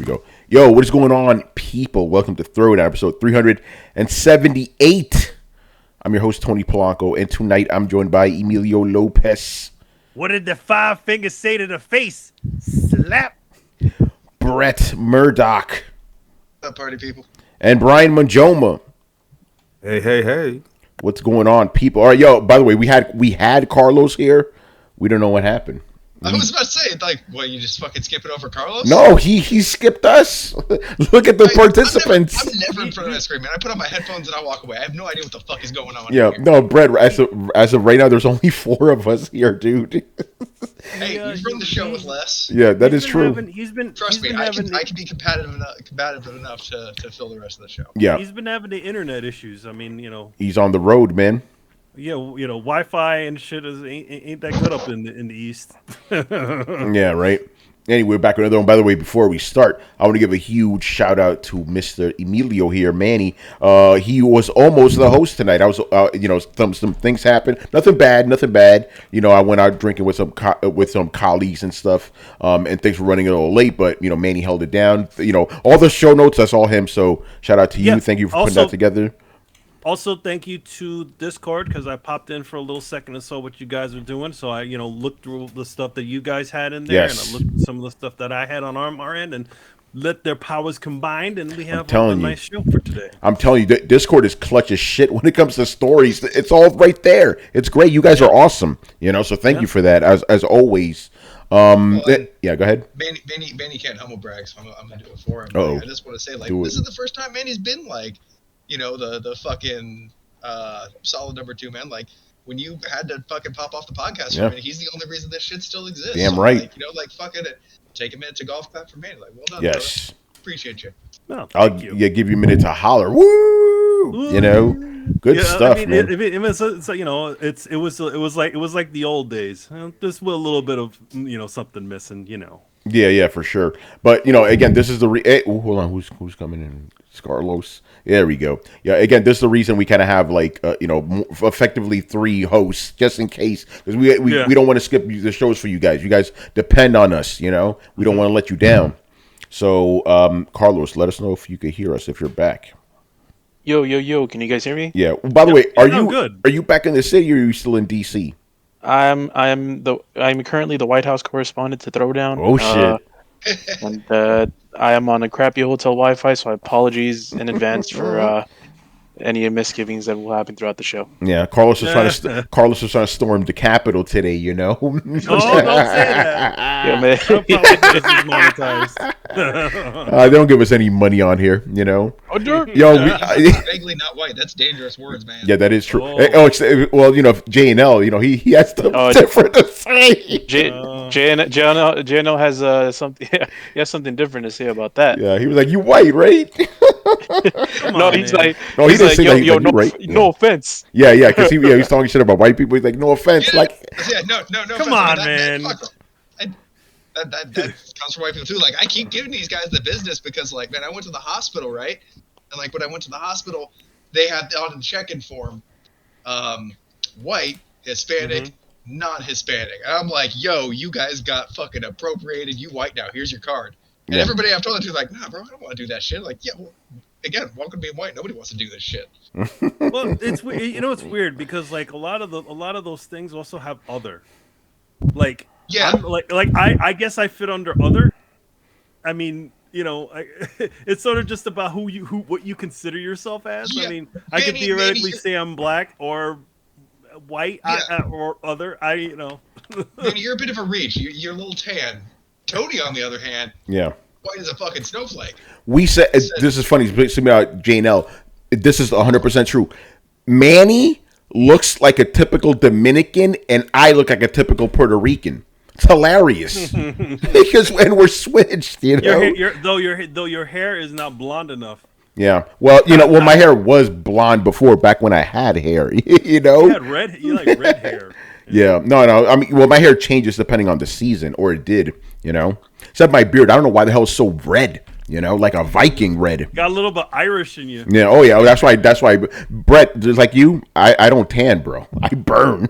we go. Yo, what is going on, people? Welcome to Throwdown, episode 378. I'm your host, Tony Polanco, and tonight I'm joined by Emilio Lopez. What did the five fingers say to the face? Slap. Brett Murdoch. What's up, party people? And Brian Manjoma. Hey. What's going on, people? All right, yo, by the way, we had Carlos here. We don't know what happened. I was about to say, like, what, you just fucking skipping over Carlos? No, he skipped us. Look at the participants. I'm never in front of that screen, man. I put on my headphones and I walk away. I have no idea what the fuck is going on. Yeah, here. no, Brett, as of right now, there's only 4 of us here, dude. Hey, you've run the show with less. Yeah, that is true. Trust me, I can be combative enough to fill the rest of the show. Yeah. He's been having the internet issues. I mean, He's on the road, man. Yeah, Wi-Fi and shit ain't that good up in the East. Yeah, right. Anyway, we're back with another one. By the way, before we start, I want to give a huge shout out to Mr. Emilio here, Manny. He was almost the host tonight. I was, some things happened. Nothing bad. I went out drinking with some colleagues and stuff, and things were running a little late. But Manny held it down. All the show notes, that's all him. So shout out to you. Yeah, Thank you for putting that together. Also, thank you to Discord, because I popped in for a little second and saw what you guys were doing. So I, looked through the stuff that you guys had in there, Yes. and I looked at some of the stuff that I had on our end, and let their powers combined, and we have a nice show for today. I'm telling you, Discord is clutch as shit when it comes to stories. It's all right there. It's great. You guys are awesome. So thank you for that, as always. Go ahead. Manny can't humble brag, so I'm gonna do it for him. Uh-oh. I just want to say, this is the first time Manny's been the fucking solid number 2 man. Like, when you had to fucking pop off the podcast for a minute, he's the only reason this shit still exists. Damn right. Fucking take a minute to golf clap for Manny. Like, well done. Yes. Brother. Appreciate you. No, I'll give you a minute to holler. Woo! Good stuff, man. It was like the old days. Just with a little bit of something missing. Yeah, for sure. But again, this is the hold on, who's coming in? It's Carlos. There we go. Yeah, again, this is the reason we kind of have effectively 3 hosts, just in case, because we don't want to skip the shows for you guys. You guys depend on us. We don't want to let you down. So, Carlos, let us know if you could hear us if you're back. Yo, can you guys hear me? Yeah. By the way, are you back in the city or are you still in DC? I'm currently the White House correspondent to Throwdown. Oh shit. And I am on a crappy hotel Wi-Fi, so apologies in advance for any misgivings that will happen throughout the show. Yeah, Carlos was trying to storm the Capitol today. Oh, don't say that. Yeah, man. They don't give us any money on here. Yo, Vaguely not white. That's dangerous words, man. Yeah, that is true. J&L, he has something different to say. JNL has something. He has something different to say about that. Yeah, he was like, "You white, right?" No offense. Yeah, because he's talking shit about white people. He's like, no offense. No come on, man. That comes from white people too. Like, I keep giving these guys the business because, I went to the hospital, right? And when I went to the hospital, they had on the check-in form, white, Hispanic, non-Hispanic. And I'm like, yo, you guys got fucking appropriated. You white now. Here's your card. And everybody I've told them to is like, nah, bro, I don't want to do that shit. Like, yeah, well, again, welcome to being white. Nobody wants to do this shit. Well, it's it's weird because a lot of those things also have other. I guess I fit under other. I mean, it's sort of just about what you consider yourself as. Yeah. I mean, I could theoretically say I'm black or white or other. Manny, you're a bit of a reach. You're a little tan. Tony, on the other hand, white as a fucking snowflake. We said this is funny. Speaking about J&L, this is 100% true. Manny looks like a typical Dominican, and I look like a typical Puerto Rican. It's hilarious because when we're switched, though your hair is not blonde enough. Yeah, well, my hair was blonde before, back when I had hair. You had red. You like red hair. Yeah, no. I mean, my hair changes depending on the season, or it did. Except my beard. I don't know why the hell it's so red. Like a Viking red. Got a little bit Irish in you. Yeah. Oh yeah. That's why. Brett, just like you, I don't tan, bro. I burn.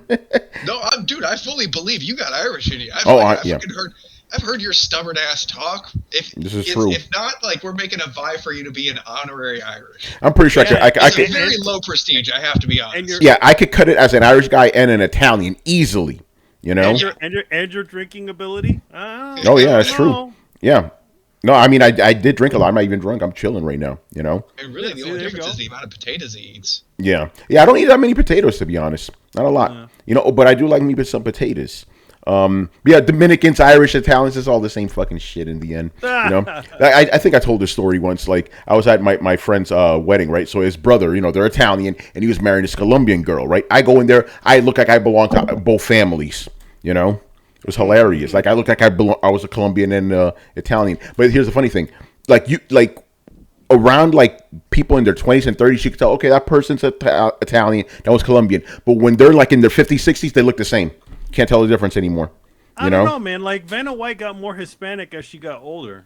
No, dude, I fully believe you got Irish in you. I fucking heard. I've heard your stubborn ass talk. This is true. If not, like, we're making a vie for you to be an honorary Irish. I'm pretty sure I It's could. a very low prestige, I have to be honest. Yeah, I could cut it as an Irish guy and an Italian easily. You know. And your drinking ability. Oh yeah, that's true. Yeah. No, I mean I did drink a lot. I'm not even drunk. I'm chilling right now. You know. And really, the only difference is the amount of potatoes he eats. Yeah. I don't eat that many potatoes, to be honest. Not a lot. You know, but I do like me with some potatoes. Yeah, Dominicans, Irish, Italians, it's all the same fucking shit in the end. You know, I think I told this story once. Like, I was at my friend's wedding, right? So his brother, you know, they're Italian, and he was marrying this Colombian girl, right? I go in there, I look like I belong to both families. You know, it was hilarious. Like, I looked like I was a Colombian and Italian. But here's the funny thing, around like people in their 20s and 30s, you can tell, okay, that person's Italian, that was Colombian. But when they're like in their 50s, 60s, they look the same. Can't tell the difference anymore. I don't know, man. Like, Vanna White got more Hispanic as she got older.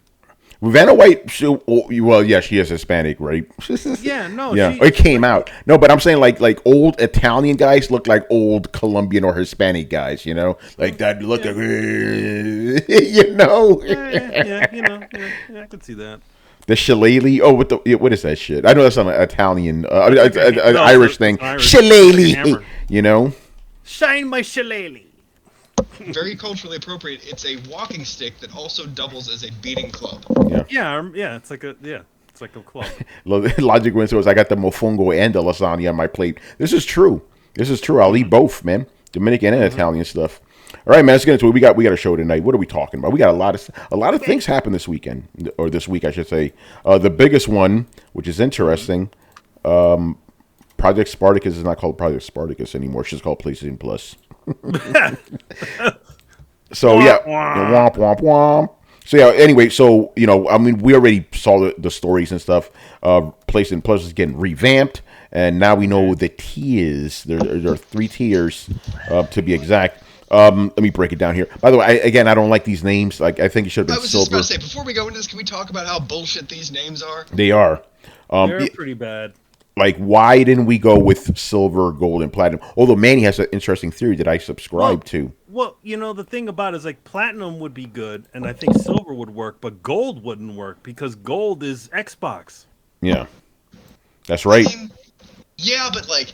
Vanna White, she is Hispanic, right? It came out. No, but I'm saying like old Italian guys look like old Colombian or Hispanic guys, you know? Like that look like, you know? I can see that. The shillelagh. Oh, what is that shit? I know that's an Italian, Irish thing. Shillelagh, you know? Shine my shillelagh. Very culturally appropriate. It's a walking stick that also doubles as a beating club. Yeah. It's like a club. Logic wins. I got the mofongo and the lasagna on my plate. This is true. I'll eat both, man. Dominican and Italian stuff. All right, man. Let's get into it. We got a show tonight. What are we talking about? We got a lot of things happen this weekend, or this week, I should say. The biggest one, which is interesting, Project Spartacus is not called Project Spartacus anymore. It's just called PlayStation Plus. So yeah, womp womp womp. So yeah, anyway, so you know, I mean, we already saw the stories and stuff. PlayStation Plus is getting revamped, and now we know the tiers. There are 3 tiers, to be exact. Let me break it down here. By the way, I don't like these names. Like, I think it should have been Silver. I was just about to say, before we go into this, can we talk about how bullshit these names are? They are. They're pretty bad. Like, why didn't we go with silver, gold, and platinum? Although Manny has an interesting theory that I subscribe to. Well, you know, the thing about it is, like, platinum would be good, and I think silver would work, but gold wouldn't work because gold is Xbox. Yeah, that's right. I mean, yeah, but like,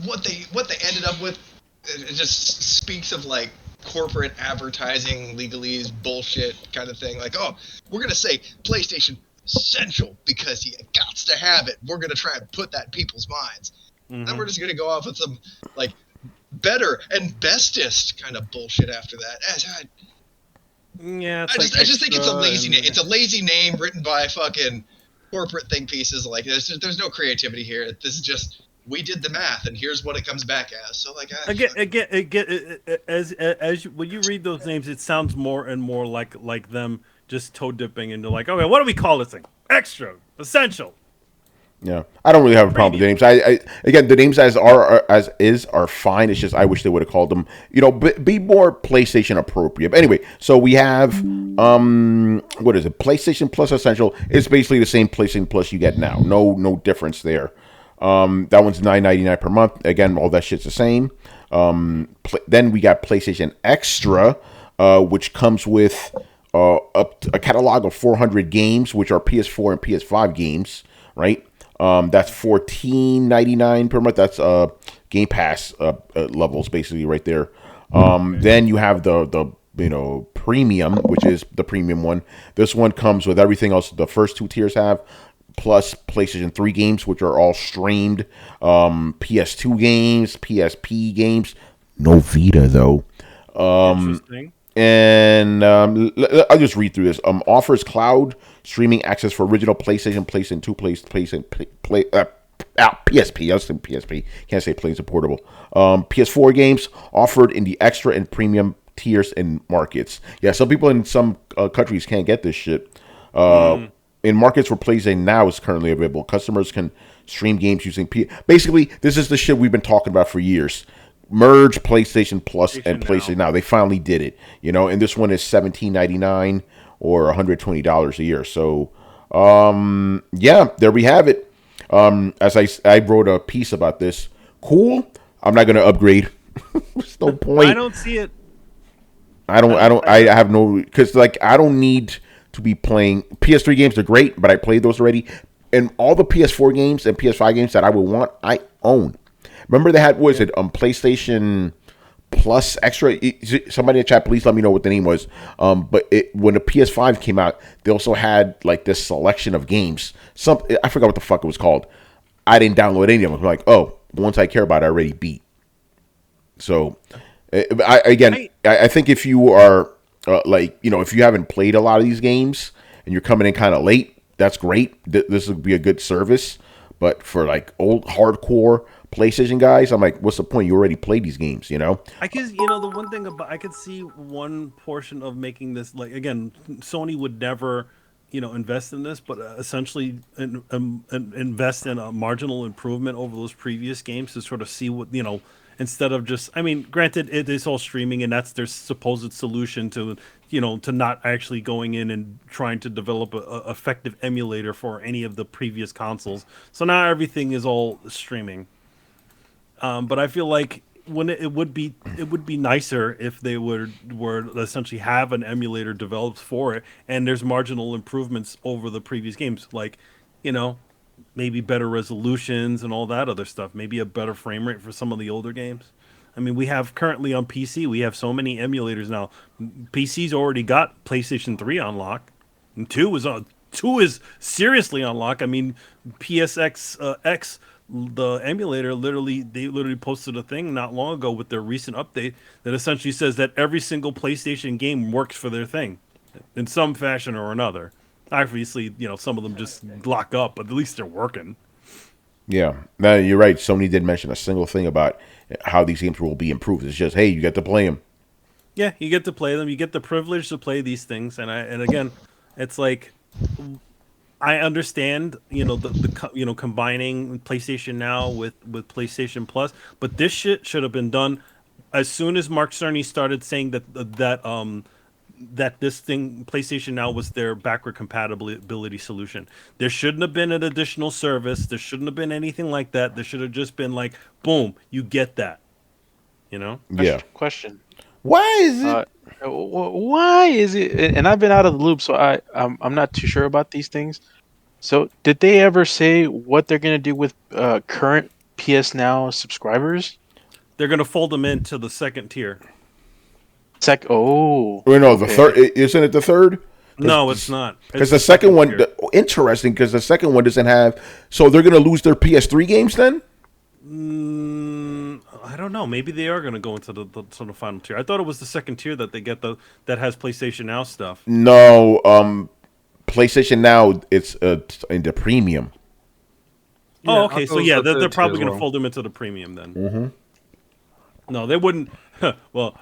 what they ended up with, it just speaks of like corporate advertising, legalese, bullshit kind of thing. Like, oh, we're gonna say PlayStation Essential because you got to have it. We're gonna try and put that in people's minds. Then we're just gonna go off with some like better and bestest kind of bullshit after that. I just think it's a lazy name. It's a lazy name written by fucking corporate think pieces. Like, there's no creativity here. This is just, we did the math and here's what it comes back as. So like, when you read those names, it sounds more and more like them just toe dipping into like, okay, what do we call this thing? Extra, essential. Yeah, I don't really have a problem with the names. I again, the names as are fine. It's just I wish they would have called them, you know, be more PlayStation appropriate. But anyway, so we have what is it? PlayStation Plus Essential. It's basically the same PlayStation Plus you get now. No difference there. That one's $9.99 per month. Again, all that shit's the same. Then we got PlayStation Extra, which comes with a catalog of 400 games, which are PS4 and PS5 games, right? That's $14.99 per month. That's Game Pass levels, basically, right there. Then you have the premium, which is the premium one. This one comes with everything else the first 2 tiers have, plus PlayStation 3 games, which are all streamed. PS2 games, PSP games. No Vita, though. Interesting. And I'll just read through this. Offers cloud streaming access for original PlayStation 2, PlayStation PSP. I was saying PSP. Can't say PlayStation Portable. PS4 games offered in the extra and premium tiers and markets. Yeah, some people in some countries can't get this shit. In markets where PlayStation Now is currently available, customers can stream games using Basically, this is the shit we've been talking about for years. Merge PlayStation Plus and PlayStation Now. They finally did it, you know. And this one is $17.99 or $120 a year. So, yeah, there we have it. As I wrote a piece about this. Cool. I'm not going to upgrade. There's no point. I don't see it. I have no, because like I don't need to be playing PS3 games. Are great, but I played those already, and all the PS4 games and PS5 games that I would want, I own. Remember they had, what was it, PlayStation Plus Extra? Somebody in the chat, please let me know what the name was. But when the PS5 came out, they also had like this selection of games. I forgot what the fuck it was called. I didn't download any of them. I'm like, oh, the ones I care about, I already beat. So, I think if you are if you haven't played a lot of these games and you're coming in kind of late, that's great. This would be a good service. But for like old hardcore PlayStation guys, I'm like, what's the point? You already played these games, I guess the one thing about I could see one portion of making this, like, again, Sony would never invest in this, but essentially invest in a marginal improvement over those previous games to sort of see what instead of just, I mean, granted it is all streaming and that's their supposed solution to to not actually going in and trying to develop a effective emulator for any of the previous consoles. So now everything is all streaming. But I feel like when it would be nicer if they were essentially have an emulator developed for it, and there's marginal improvements over the previous games, like maybe better resolutions and all that other stuff, maybe a better frame rate for some of the older games. I mean, we have currently on PC, we have so many emulators now. PC's already got PlayStation 3 on lock, and 2 is seriously on lock. I mean, PSX X. The emulator they literally posted a thing not long ago with their recent update that essentially says that every single PlayStation game works for their thing in some fashion or another. Obviously, some of them just lock up, but at least they're working. Yeah, no, you're right. Sony didn't mention a single thing about how these games will be improved. It's just, hey, you get to play them. Yeah, you get to play them. You get the privilege to play these things, and again, it's like, I understand, the combining PlayStation Now with PlayStation Plus, but this shit should have been done as soon as Mark Cerny started saying that this thing, PlayStation Now, was their backward compatibility solution. There shouldn't have been an additional service. There shouldn't have been anything like that. There should have just been like, boom, you get that. Yeah. Question. Why is it? Why is it? And I've been out of the loop, so I'm not too sure about these things. So, did they ever say what they're gonna do with current PS Now subscribers? They're gonna fold them into the second tier. The third, isn't it the third? No, it's not. Because the second one, interesting. Because the second one doesn't have. So they're gonna lose their PS3 games then. I don't know. Maybe they are going to go into the final tier. I thought it was the second tier that they get that has PlayStation Now stuff. No, PlayStation Now, it's in the premium. Oh, okay. So yeah, they're probably going to fold them into the premium then. Mm-hmm. No, they wouldn't. Well,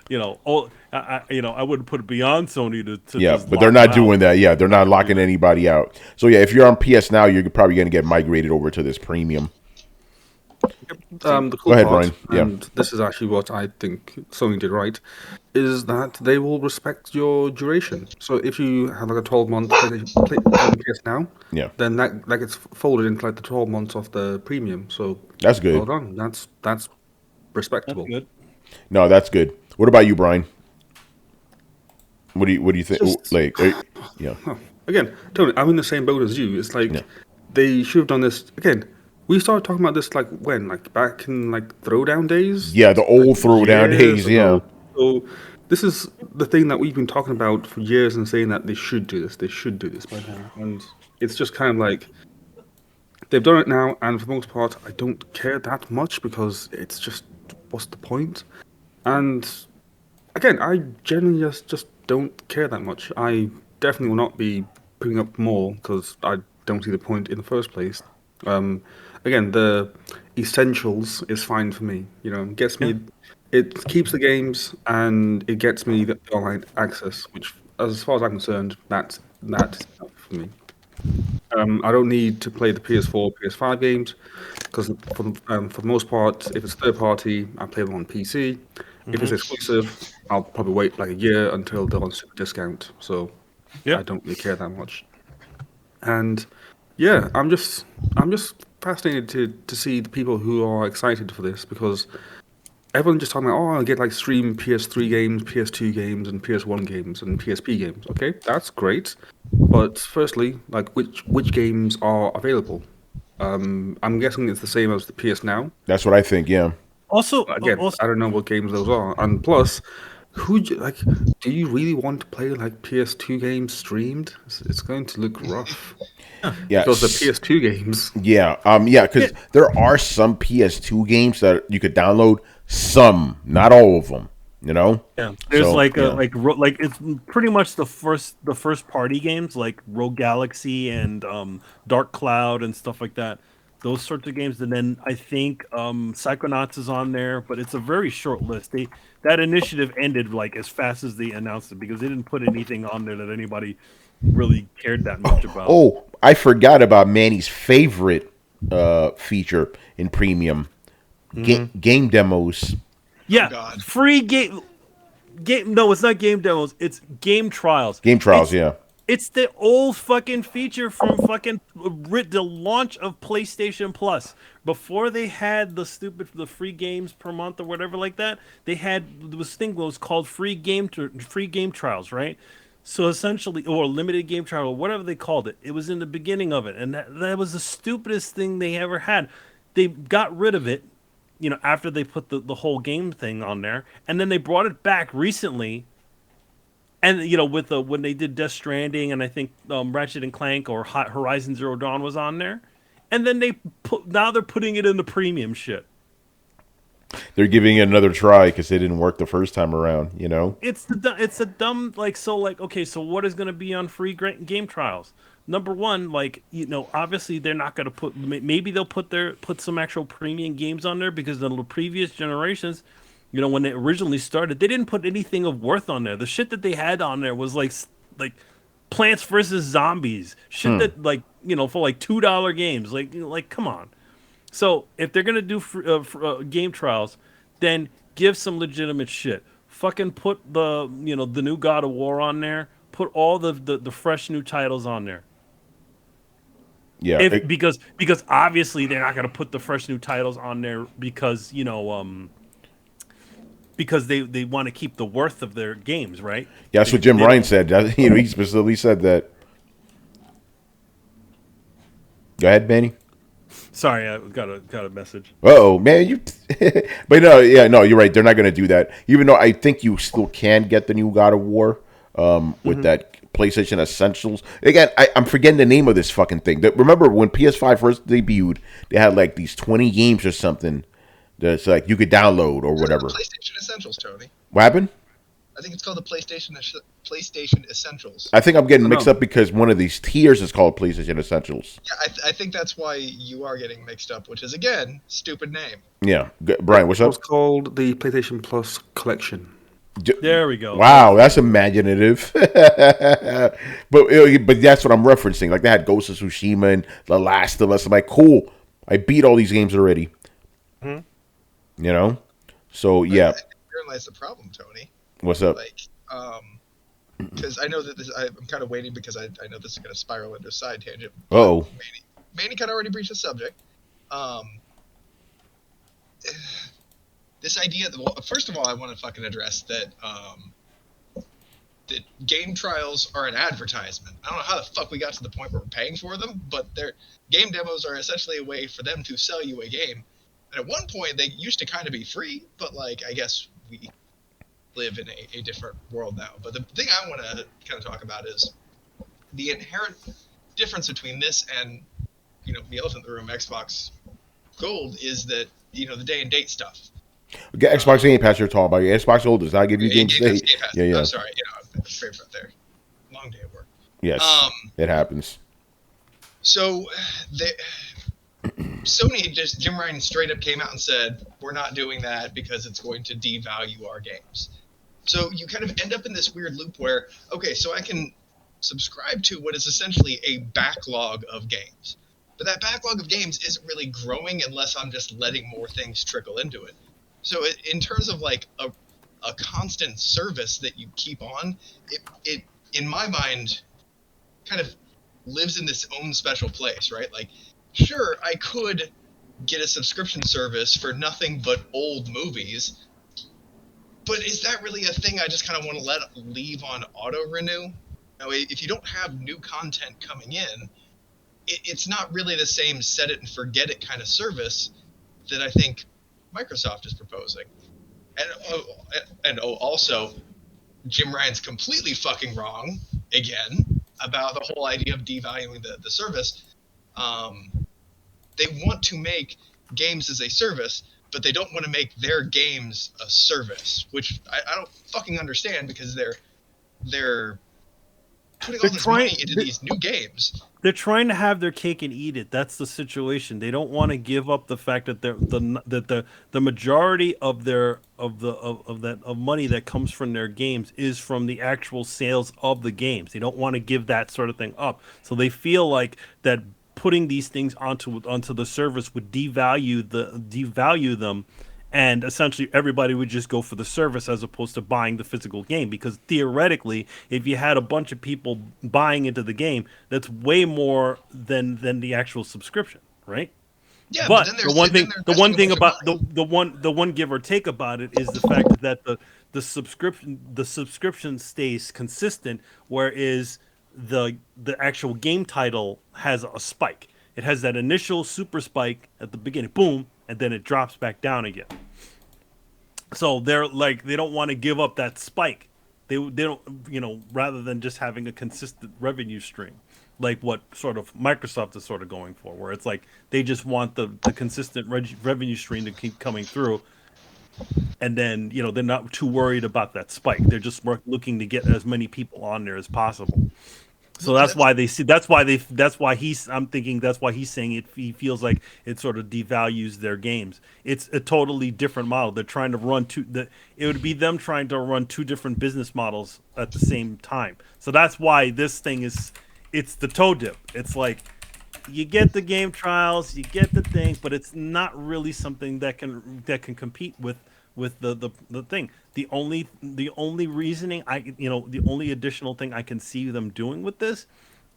I wouldn't put it beyond Sony to Yeah, just but lock they're not them out. doing that. Yeah, they're not locking anybody out. So yeah, if you're on PS Now, you're probably going to get migrated over to this premium. The Go cool ahead, part, Brian. and this is actually what I think Sony did right, is that they will respect your duration. So if you have like a 12-month PS Now, then that gets folded into like the 12 months of the premium. So that's good. Well done. That's respectable. That's good. No, that's good. What about you, Brian? What do you think? Again, Tony, I'm in the same boat as you. It's like they should have done this again. We started talking about this like when, like back in like Throwdown days. Yeah, the old Throwdown days. Ago. So this is the thing that we've been talking about for years and saying that they should do this. They should do this by now, and it's just kind of like they've done it now. And for the most part, I don't care that much because it's just what's the point? And again, I generally just don't care that much. I definitely will not be putting up more because I don't see the point in the first place. Again, the essentials is fine for me. It gets me. It keeps the games and it gets me the online access, which, as far as I'm concerned, that's enough for me. I don't need to play the PS4, PS5 games because for the most part, if it's third party, I play them on PC. If it's exclusive, I'll probably wait like a year until they're on super discount. So I don't really care that much. And yeah, I'm just fascinated to see the people who are excited for this because everyone's just talking about, oh, I'll get like stream PS3 games, PS2 games, and PS1 games, and PSP games. Okay, that's great. But firstly, like which games are available? I'm guessing it's the same as the PS Now. That's what I think. Yeah. Also, Again, I don't know what games those are. And plus, do you really want to play like PS2 games streamed? It's going to look rough. Yeah. Because the PS2 games. Yeah. Yeah. Because there are some PS2 games that you could download. Some, not all of them. You know. yeah, there's So, like yeah. like it's pretty much the first party games like Rogue Galaxy and Dark Cloud and stuff like that. Those sorts of games, and then I think Psychonauts is on there, but it's a very short list. That initiative ended like as fast as they announced it because they didn't put anything on there that anybody really cared that much about. Oh, I forgot about Manny's favorite feature in premium game demos. Yeah, God. free game. No, it's not game demos. It's game trials. Game trials, It's- yeah. It's the old fucking feature from fucking the launch of PlayStation Plus. Before they had the free games per month or whatever like that, they had this thing was called free game trials, right? So essentially, or limited game trial, or whatever they called it. It was in the beginning of it, and that was the stupidest thing they ever had. They got rid of it, after they put the whole game thing on there, and then they brought it back recently. And with when they did Death Stranding, and I think Ratchet and Clank or Horizon Zero Dawn was on there, and then now they're putting it in the premium shit. They're giving it another try because it didn't work the first time around. You know. It's a dumb okay, so what is going to be on free game trials? Number one, obviously they're not going to put. Maybe they'll put some actual premium games on there because the previous generations. When they originally started, they didn't put anything of worth on there. The shit that they had on there was like Plants vs Zombies, shit that for like $2 games. Like come on. So if they're gonna do game trials, then give some legitimate shit. Fucking put the new God of War on there. Put all the fresh new titles on there. Yeah. Because obviously they're not gonna put the fresh new titles on there because because they want to keep the worth of their games, right? Yeah, that's what Jim Ryan said. He specifically said that. Go ahead, Manny. Sorry, I got a message. Oh man, you. But no, yeah, no, you're right. They're not going to do that. Even though I think you still can get the new God of War with that PlayStation Essentials. Again, I'm forgetting the name of this fucking thing. Remember when PS5 first debuted? They had like these 20 games or something. That's like you could download or whatever. PlayStation Essentials, Tony. What happened? I think it's called the PlayStation Essentials. I think I'm getting mixed up because one of these tiers is called PlayStation Essentials. Yeah, I think that's why you are getting mixed up, which is again stupid name. Yeah, Brian, what's up? It's called the PlayStation Plus Collection. There we go. Wow, that's imaginative. but that's what I'm referencing. Like they had Ghost of Tsushima and The Last of Us. I'm like, cool. I beat all these games already. So yeah. I realize the problem, Tony. What's up? Because I know that I'm kind of waiting because I know this is going to spiral into a side tangent. Oh. Manny kind of already breached the subject. This idea that, well, first of all, I want to fucking address that that game trials are an advertisement. I don't know how the fuck we got to the point where we're paying for them, but their game demos are essentially a way for them to sell you a game. And at one point, they used to kind of be free, but I guess we live in a different world now. But the thing I want to kind of talk about is the inherent difference between this and, the elephant in the room, Xbox Gold, is that, the day and date stuff. Xbox Game Pass you're talking about. Xbox Gold does not give you Game Pass. Yeah. I'm sorry. I'm straight right there. Long day at work. Yes, it happens. So, Sony Jim Ryan straight up came out and said, we're not doing that because it's going to devalue our games. So you kind of end up in this weird loop where, okay, so I can subscribe to what is essentially a backlog of games. But that backlog of games isn't really growing unless I'm just letting more things trickle into it. So in terms of a constant service that you keep on, it in my mind kind of lives in this own special place, right? Sure, I could get a subscription service for nothing but old movies. But is that really a thing I just kind of want to leave on auto renew? Now, if you don't have new content coming in, it's not really the same set it and forget it kind of service that I think Microsoft is proposing. And also, Jim Ryan's completely fucking wrong again about the whole idea of devaluing the service. They want to make games as a service, but they don't want to make their games a service, which I don't fucking understand because they're putting all this money into these new games. They're trying to have their cake and eat it. That's the situation. They don't want to give up the fact that the majority of their of money that comes from their games is from the actual sales of the games. They don't want to give that sort of thing up. So they feel like that putting these things onto the service would devalue them, and essentially everybody would just go for the service as opposed to buying the physical game, because theoretically if you had a bunch of people buying into the game, that's way more than the actual subscription, right? Yeah, but then the one give or take about it is the fact that the subscription stays consistent, whereas the actual game title has a spike. It has that initial super spike at the beginning, boom, and then it drops back down again. So they're like, they don't want to give up that spike. They don't, rather than just having a consistent revenue stream, like what sort of Microsoft is sort of going for, where it's like they just want the consistent revenue stream to keep coming through. And then, they're not too worried about that spike. They're just looking to get as many people on there as possible. So I'm thinking that's why he's saying it. He feels like it sort of devalues their games. It's a totally different model. They're trying to run it would be them trying to run two different business models at the same time. So that's why this thing it's the toe dip. It's like, you get the game trials, you get the thing, but it's not really something that can compete with the thing. The only reasoning the only additional thing I can see them doing with this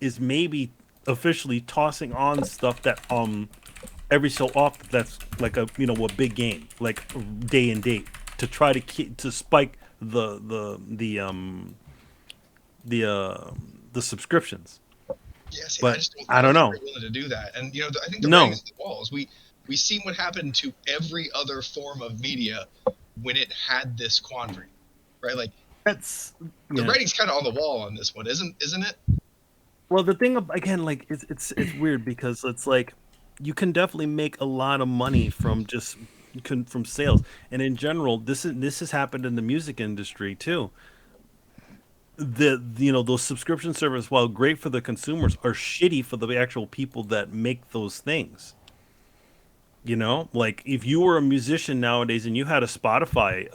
is maybe officially tossing on stuff that every so often that's like a big game, like day and date, to try to spike the subscriptions. Yeah, see, but I just I don't know. Willing to do that, and I think the writing's on the walls. We seen what happened to every other form of media when it had this quandary, right? Like the writing's kind of on the wall on this one, isn't it? Well, the thing again, like it's weird because it's like you can definitely make a lot of money from from sales, and in general, this has happened in the music industry too. Those subscription services, while great for the consumers, are shitty for the actual people that make those things. Like if you were a musician nowadays and you had a Spotify,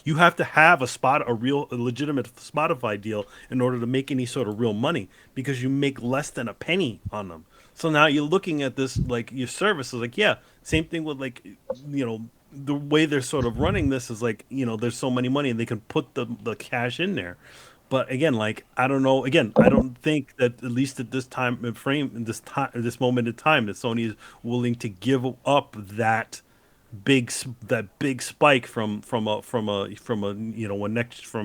you have to have a legitimate Spotify deal in order to make any sort of real money, because you make less than a penny on them. So now you're looking at this, like your service is like, yeah, same thing with like, the way they're sort of running this is like, there's so many money and they can put the cash in there. But again, like, I don't know. Again, I don't think that, at least at this this moment in time, that Sony is willing to give up that big spike from a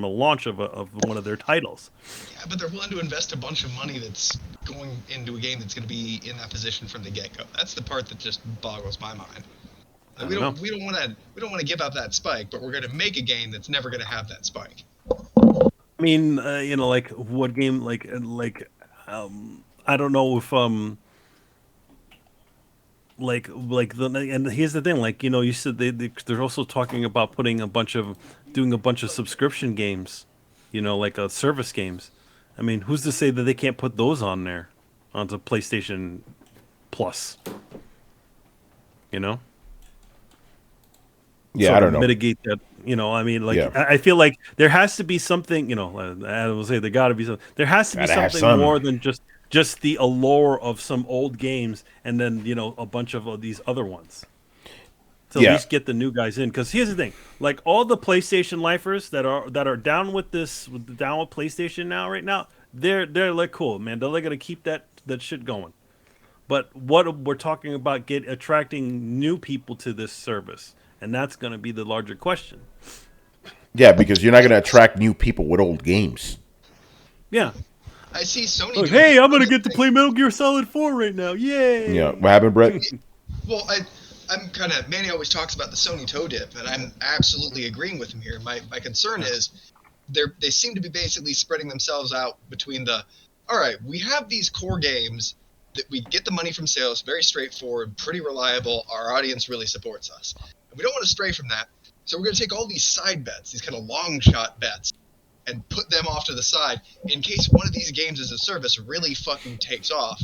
launch of one of their titles. Yeah, but they're willing to invest a bunch of money that's going into a game that's going to be in that position from the get-go. That's the part that just boggles my mind. Like, we don't want to give up that spike, but we're going to make a game that's never going to have that spike. I mean, like what game? Like, I don't know if and here's the thing, like, you said they're also talking about doing a bunch of subscription games, like service games. I mean, who's to say that they can't put those on there, onto PlayStation Plus? Yeah, I don't know. Mitigate that, I mean, like, Yeah. I feel like there has to be something, I will say there got to be something. There has to be something more than just the allure of some old games, and then a bunch of these other ones. To at least get the new guys in. Because here's the thing, like all the PlayStation lifers that are down with PlayStation now, right now, they're like, cool, man. They're like gonna keep that shit going. But what we're talking about attracting new people to this service, and that's going to be the larger question. Yeah, because you're not going to attract new people with old games. Yeah. I see Sony. Like, doing hey, this I'm going to other get to thing. play Metal Gear Solid 4 right now. Yay! Yeah, what happened, Brett? Well, I'm kind of Manny always talks about the Sony toe dip, and I'm absolutely agreeing with him here. My concern is they seem to be basically spreading themselves out between the, all right, we have these core games that we get the money from sales, very straightforward, pretty reliable. Our audience really supports us. And we don't want to stray from that, so we're going to take all these side bets, these kind of long shot bets, and put them off to the side in case one of these games as a service really fucking takes off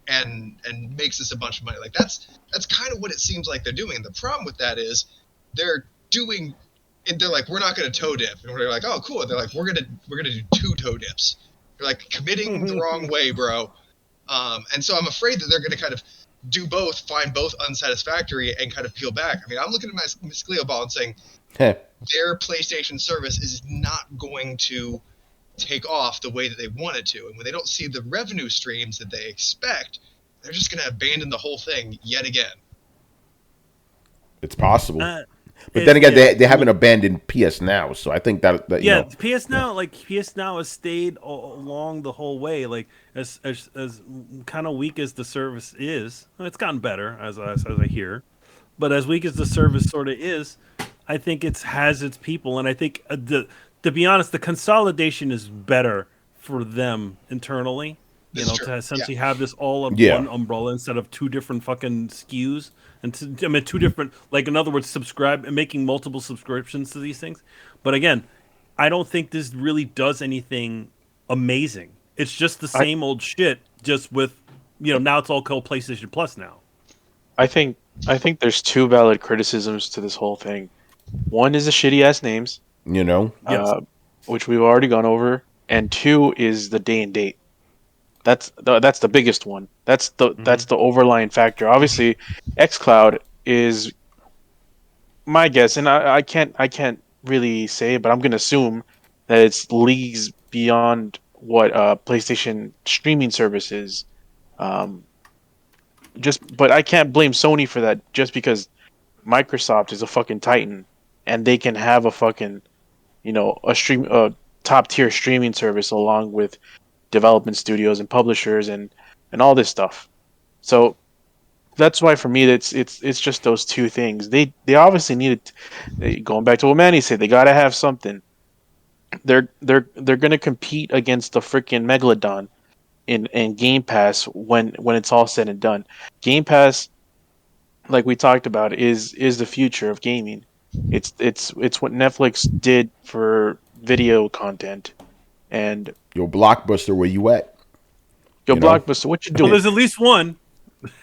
and makes us a bunch of money. Like that's kind of what it seems like they're doing. And the problem with that is they're doing, and they're like, we're not going to toe dip, and we're like, oh cool. And they're like, we're gonna do 2 toe dips. They're like committing the wrong way, bro. And so I'm afraid that they're going to kind of do both, find both unsatisfactory, and kind of peel back. I mean, I'm looking at my Scalia ball and saying their PlayStation service is not going to take off the way that they want it to. And when they don't see the revenue streams that they expect, they're just going to abandon the whole thing yet again. It's possible. But then again, they haven't abandoned PS Now, so I think that you know, PS Now, like PS Now has stayed along the whole way. Like as kind of weak as the service is, it's gotten better as I hear. But as weak as the service sort of is, I think it has its people, and I think to be honest, the consolidation is better for them internally. You know, to essentially have this all under one umbrella instead of 2 different fucking SKUs. And 2 different, like in other words, making multiple subscriptions to these things. But again, I don't think this really does anything amazing. It's just the same old shit, just with, now it's all called PlayStation Plus now. I think there's 2 valid criticisms to this whole thing. One is the shitty ass names, which we've already gone over, and 2 is the day and date. That's the biggest one. That's the overlying factor. Obviously, xCloud is my guess, and I can't really say, but I'm gonna assume that it's leagues beyond what PlayStation streaming service is. But I can't blame Sony for that, just because Microsoft is a fucking titan, and they can have a fucking a top tier streaming service along with development studios and publishers and all this stuff. So that's why for me it's just those 2 things. They obviously needed, going back to what Manny said, they got to have something. They're going to compete against the freaking Megalodon in Game Pass when it's all said and done. Game Pass, like we talked about, is the future of gaming. It's what Netflix did for video content. And yo, Blockbuster, where you at? Yo, Blockbuster, what you doing? Well, there's at least one.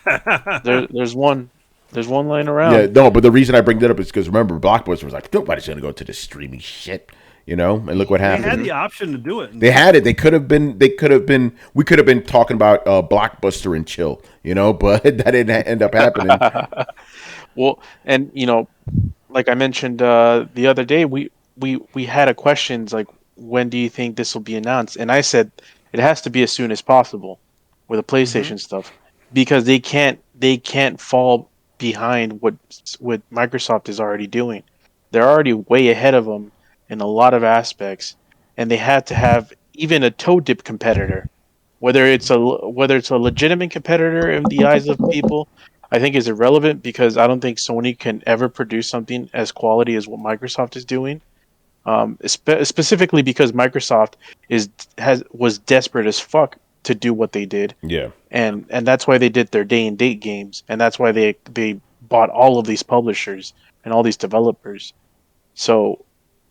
There's one lying around. Yeah, no, but the reason I bring that up is because remember, Blockbuster was like, nobody's gonna go to this streaming shit, and look what happened. They had the option to do it. They had it. We could have been talking about Blockbuster and chill, but that didn't end up happening. Well, and like I mentioned the other day, we had a questions like, when do you think this will be announced? And I said it has to be as soon as possible with the PlayStation stuff, because they can't fall behind what Microsoft is already doing. They're already way ahead of them in a lot of aspects, and they had to have even a toe dip competitor, whether it's a legitimate competitor in the eyes of people. I think is irrelevant, because I don't think Sony can ever produce something as quality as what Microsoft is doing. Specifically because Microsoft was desperate as fuck to do what they did. Yeah. And that's why they did their day and date games, and that's why they bought all of these publishers and all these developers. So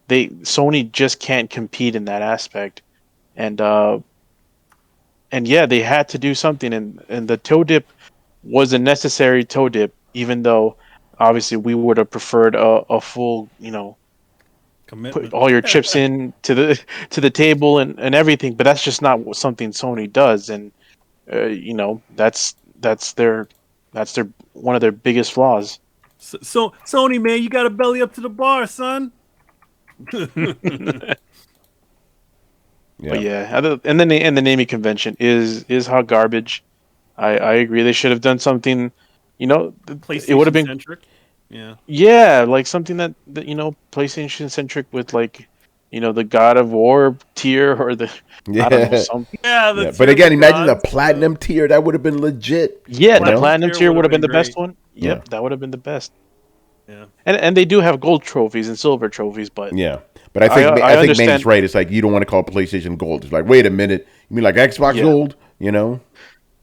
Sony just can't compete in that aspect. And yeah, they had to do something, and the toe dip was a necessary toe dip, even though obviously we would have preferred a full, commitment. Put all your chips in to the table and everything, but that's just not something Sony does, and that's their one of their biggest flaws. So Sony, man, you got to belly up to the bar, son. But yeah, and the naming convention is hot garbage. I agree. They should have done something. You know, it would have PlayStation been centric. Yeah. yeah, like something that PlayStation centric with like, the God of War tier or the I don't know Yeah. some Yeah, the Yeah. But tier of again, the imagine the gods. platinum tier. That would have been legit. yeah You the know? platinum tier tier would would have have been been the best great. one. Yeah. Yep, that would have been the best. Yeah. And they do have gold trophies and silver trophies, but Yeah. But I I think Manny's understand. right. It's like you don't want to call it PlayStation Gold. It's like, wait a minute. You mean like Xbox Yeah, Gold? You know?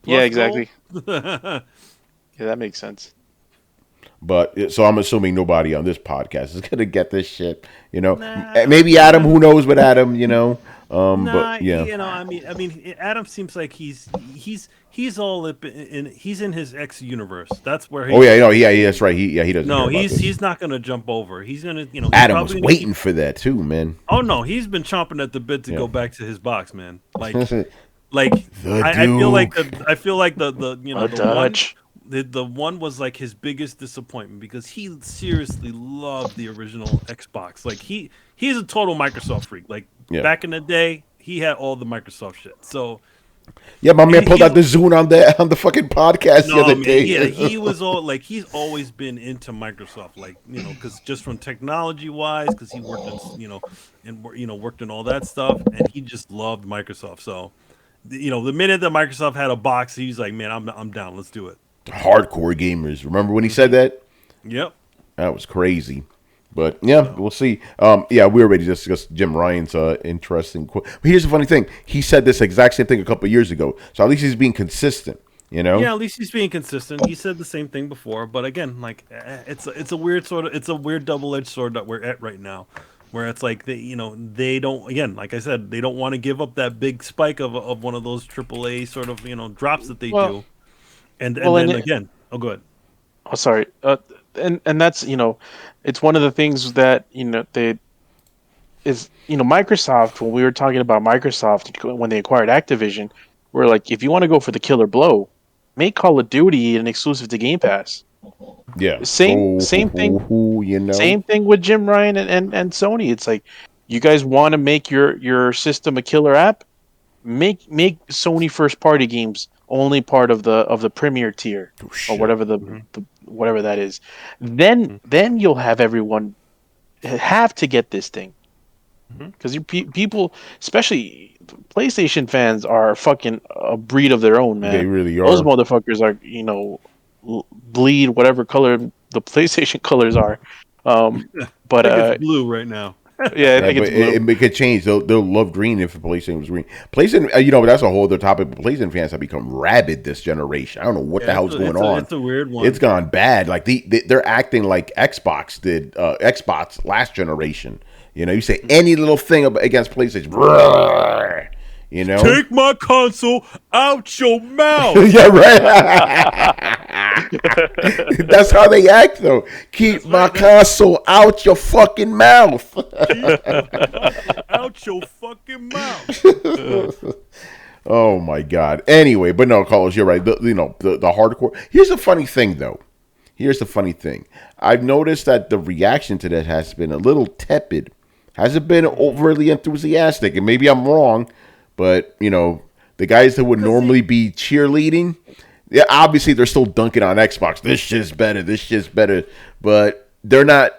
yeah, Plus gold. exactly. Yeah, that makes sense. But so I'm assuming nobody on this podcast is gonna get this shit. You know, Nah, maybe Adam. Who knows with Adam? You know. But nah. yeah, I mean, Adam seems like he's all he's in his X universe. That's where oh he. yeah, no, yeah, that's right. He doesn't care No, about this. he's not gonna jump over. He's gonna, he's Adam was probably gonna waiting keep. for that too, man. Oh no, he's been chomping at the bit to Yeah. go back to his box, man. The I feel like Duke. the A the one Dutch. the one was like his biggest disappointment because he seriously loved the original Xbox. Like he's a total Microsoft freak. Like Yeah. back in the day, he had all the Microsoft shit. So Yeah, my man pulled he's- out the Zune on the fucking podcast the no, other man, day. yeah, he was all like he's always been into Microsoft, like because just from technology wise, because he worked in worked in all that stuff, and he just loved Microsoft. So the minute that Microsoft had a box, he's like, man, I'm down, let's do it. Hardcore gamers. Remember when he said that? Yep. That was crazy. But yeah, we'll see. Yeah, we already discussed Jim Ryan's interesting quote. But here's the funny thing: he said this exact same thing a couple of years ago. So at least he's being consistent. You know? Yeah, at least he's being consistent. He said the same thing before, but again, like it's a weird double-edged sword that we're at right now, where it's like they don't, again, like I said, they don't want to give up that big spike of one of those AAA sort of drops that they do, and then again, oh go ahead. Oh, sorry. And that's it's one of the things that they is Microsoft. When we were talking about Microsoft when they acquired Activision, we're like, if you want to go for the killer blow, make Call of Duty an exclusive to Game Pass. Yeah. Same thing. You know? Same thing with Jim Ryan and Sony. It's like, you guys want to make your system a killer app? Make Sony first party games only part of the premier tier or whatever whatever that is. Then you'll have everyone have to get this thing, because people, especially PlayStation fans, are fucking a breed of their own, man. They really are. Those motherfuckers are bleed whatever color the PlayStation colors are. But I think it's blue right now. yeah, I think it's blue. It could change. They'll love green if PlayStation was green. PlayStation, that's a whole other topic. But PlayStation fans have become rabid this generation. I don't know what the hell's going on. It's a weird one. It's gone bad. Like they're acting like Xbox did. Xbox last generation. You say any little thing against PlayStation. Brrr, Take my console out your mouth. Yeah, right. That's how they act, though. Keep my console out your fucking mouth. Out your fucking mouth. Oh my god. Anyway, but no, Carlos, you're right. The hardcore. Here's the funny thing, though. Here's the funny thing. I've noticed that the reaction to that has been a little tepid. Hasn't been overly enthusiastic, and maybe I'm wrong, but the guys that would normally be cheerleading. Yeah, obviously they're still dunking on Xbox. This shit's better. But they're not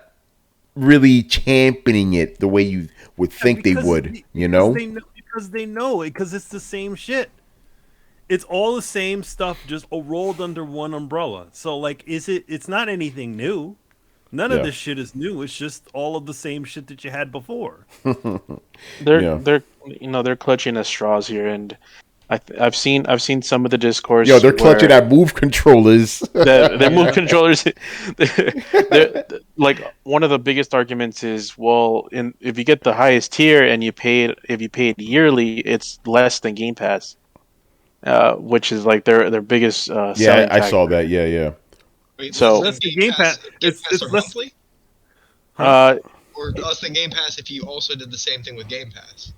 really championing it the way you would think they would, Because they know it, because it's the same shit. It's all the same stuff, just rolled under one umbrella. So, like, it's not anything new. None of this shit is new. It's just all of the same shit that you had before. They're clutching at straws here, and I've seen some of the discourse. They're clutching at move controllers. Their move controllers. They're, like, one of the biggest arguments is, well, if you get the highest tier and if you pay it yearly, it's less than Game Pass, which is like their biggest. Yeah, I saw that. Yeah. Wait, So less than Game Pass. It's or less. monthly, or less than Game Pass if you also did the same thing with Game Pass.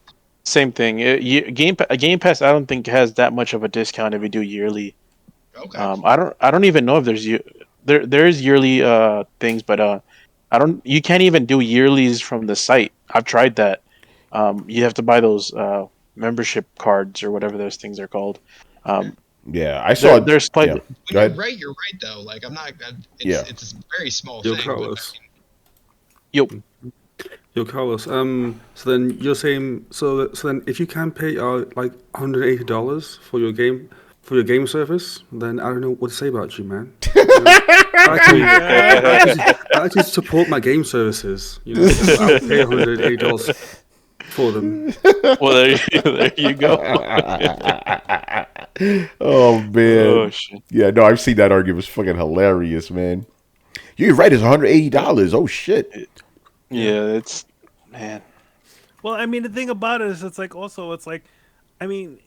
Same thing. Game Pass, I don't think has that much of a discount if you do yearly. Okay. I don't even know if there's yearly things, but you can't even do yearlies from the site. I've tried that. You have to buy those membership cards or whatever those things are called. Yeah, I saw. There's Yeah. When Go ahead. you're right though. Like I'm not. Yeah. It's a very small Yo, thing. Carlos. Yo, Yo, Carlos. So then you're saying then if you can pay like $180 for your game service, then I don't know what to say about you, man. I actually support my game services. You know, I'll pay $180 for them. well there you go. Oh man. Oh shit. Yeah, no, I've seen that argument. It's fucking hilarious, man. You're right. It's $180. Oh shit. Yeah, it's man. Well, I mean, the thing about it is, it's like, I mean,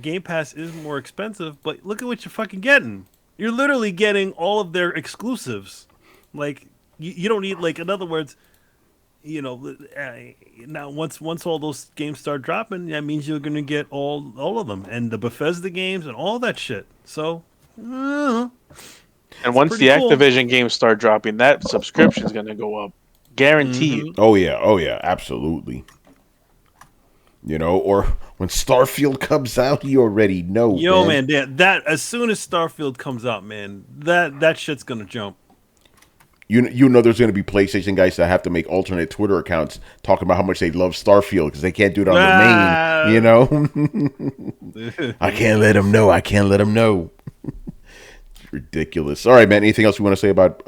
Game Pass is more expensive, but look at what you're fucking getting. You're literally getting all of their exclusives. Like, you don't need, like, in other words, now once all those games start dropping, that means you're gonna get all of them, and the Bethesda games and all that shit. So, And once the pretty cool. Activision games start dropping, that subscription is gonna go up, guarantee you. Oh yeah, absolutely. Or when Starfield comes out, you already know. yo, man, that as soon as Starfield comes out, man, that shit's gonna jump. You know there's going to be PlayStation guys that have to make alternate Twitter accounts talking about how much they love Starfield because they can't do it on the main, I can't let them know. It's ridiculous. All right, man. Anything else you want to say about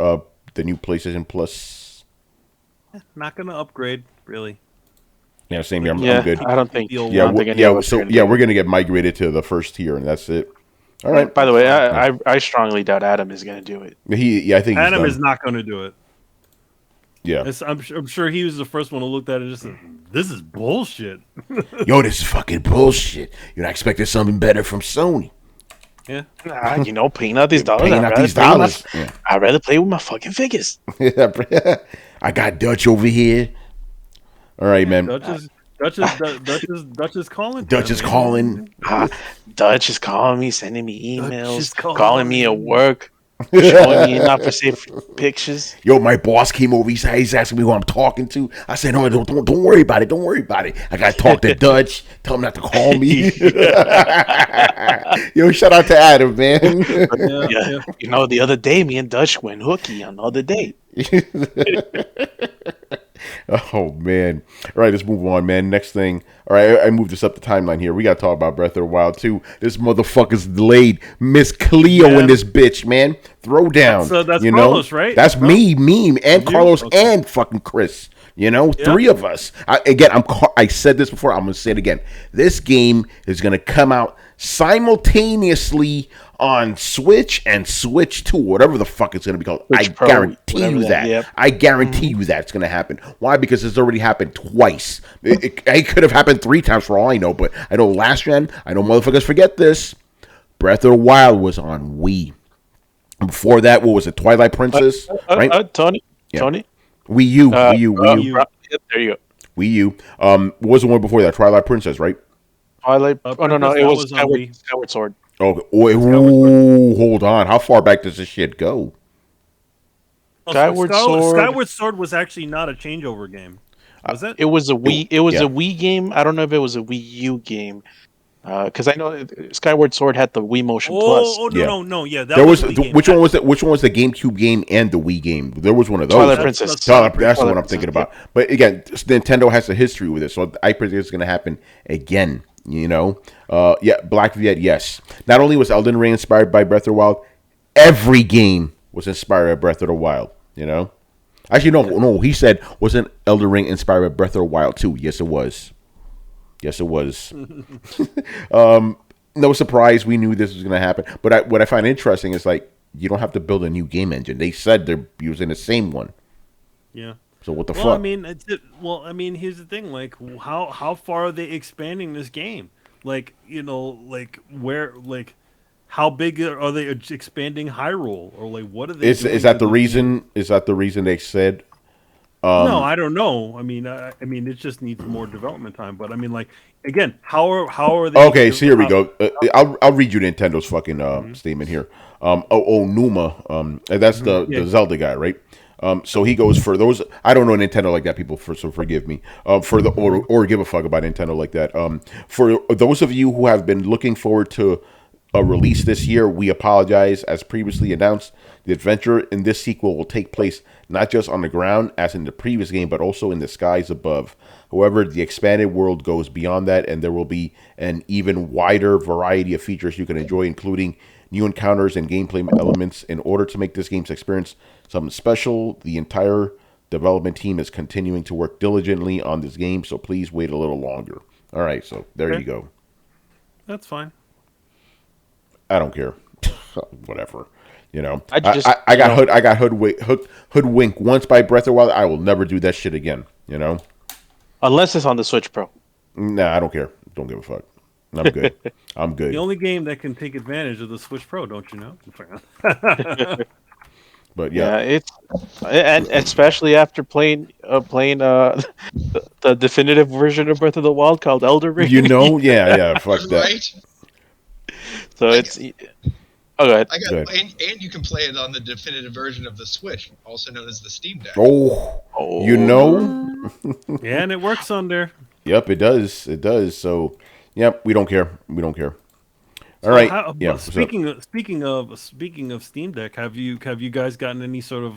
the new PlayStation Plus? Not gonna upgrade, really. Yeah, same here. I'm good. I don't think. Deal Yeah, I don't think any yeah. of us are So gonna yeah, do we're it. going to get migrated to the first tier, and that's it. All right. By the way, I strongly doubt Adam is gonna do it. I think he's Adam done. is not gonna do it. Yeah. I'm sure he was the first one to look at it and just said, this is bullshit. Yo, this is fucking bullshit. You're not expecting something better from Sony. Yeah. Nah, paying out these dollars. Paying out these dollars. Yeah. I'd rather play with my fucking figures. I got Dutch over here. All right, man. Dutch is calling. Dutch is calling. Dutch is calling me, sending me Dutch emails, is calling calling me at work, showing me not for safe pictures. Yo, my boss came over. He's asking me who I'm talking to. I said, no, don't worry about it. Don't worry about it. I got to talk to Dutch. Tell him not to call me. Yo, shout out to Adam, man. Yeah. You know, the other day, me and Dutch went hooky on the other day. Oh man! All right, let's move on, man. Next thing. All right, I moved this up the timeline here. We got to talk about Breath of the Wild too. This motherfucker's delayed. Miss Cleo in this bitch, man. Throwdown. That's Carlos, right? That's me, and Carlos, Okay. and fucking Chris. Three of us. I said this before. I'm gonna say it again. This game is gonna come out simultaneously on Switch and Switch 2, whatever the fuck it's going to be called. Switch I Pro, guarantee you whatever that. yep. I guarantee you that it's going to happen. Why? Because it's already happened twice. It could have happened 3 times for all I know, but I know last gen, I know motherfuckers forget this. Breath of the Wild was on Wii. Before that, what was it? Twilight Princess? Right? Tony? Yeah. Tony? Wii U. Yep, there you go. Wii U. What was the one before that? Twilight Princess, right? Twilight. No, it was was on Wii. Skyward Sword. Oh, hold on. How far back does this shit go? Skyward Sword. Skyward Sword was actually not a changeover game. Was it? It was a Wii. It was Yeah. a Wii game. I don't know if it was a Wii U game, because I know Skyward Sword had the Wii Motion Plus. No. Yeah, that There was was a Wii game. which one was that? Which one was the GameCube game and the Wii game? There was one of those. Twilight Princess. That's the one I'm Twilight thinking Princess, about. But again, Nintendo has a history with it, so I predict it's going to happen again. Black Viet, yes. Not only was Elden Ring inspired by Breath of the Wild, every game was inspired by Breath of the Wild. Actually, no. He said, wasn't Elden Ring inspired by Breath of the Wild too? Yes, it was. No surprise, we knew this was going to happen. But what I find interesting is you don't have to build a new game engine. They said they're using the same one. Yeah. So what the Well, fuck? Here's the thing. How far are they expanding this game? How big are they expanding Hyrule? Or what are they? Is that the reason? Is that the reason they said? No, I don't know. It just needs more development time. But again, how are they? Okay, so here we go. I'll read you Nintendo's fucking statement here. Numa, that's the Zelda guy, right? So he goes, for those, I don't know Nintendo like that, people, so forgive me. Or give a fuck about Nintendo like that. For those of you who have been looking forward to a release this year. We apologize. As previously announced, the adventure in this sequel will take place not just on the ground as in the previous game, but also in the skies above. However, the expanded world goes beyond that, and there will be an even wider variety of features you can enjoy, including new encounters and gameplay elements. In order to make this game's experience something special, the entire development team is continuing to work diligently on this game, so please wait a little longer. All right, so there you go. That's fine. I don't care. Whatever. You know, I got hoodwinked once by Breath of the Wild. I will never do that shit again. You know, unless it's on the Switch Pro. Nah, I don't care. Don't give a fuck. I'm good. I'm good. The only game that can take advantage of the Switch Pro, don't you know? But yeah, it's and especially after playing the definitive version of Breath of the Wild called Elden Ring. You know, yeah, fuck that. Right? So it's. Oh, go ahead. And you can play it on the definitive version of the Switch, also known as the Steam Deck. Oh, you know. Yeah, and it works on there. Yep, it does. It does. So, yep, we don't care. We don't care. All right. Yeah. Speaking of Steam Deck, have you guys gotten any sort of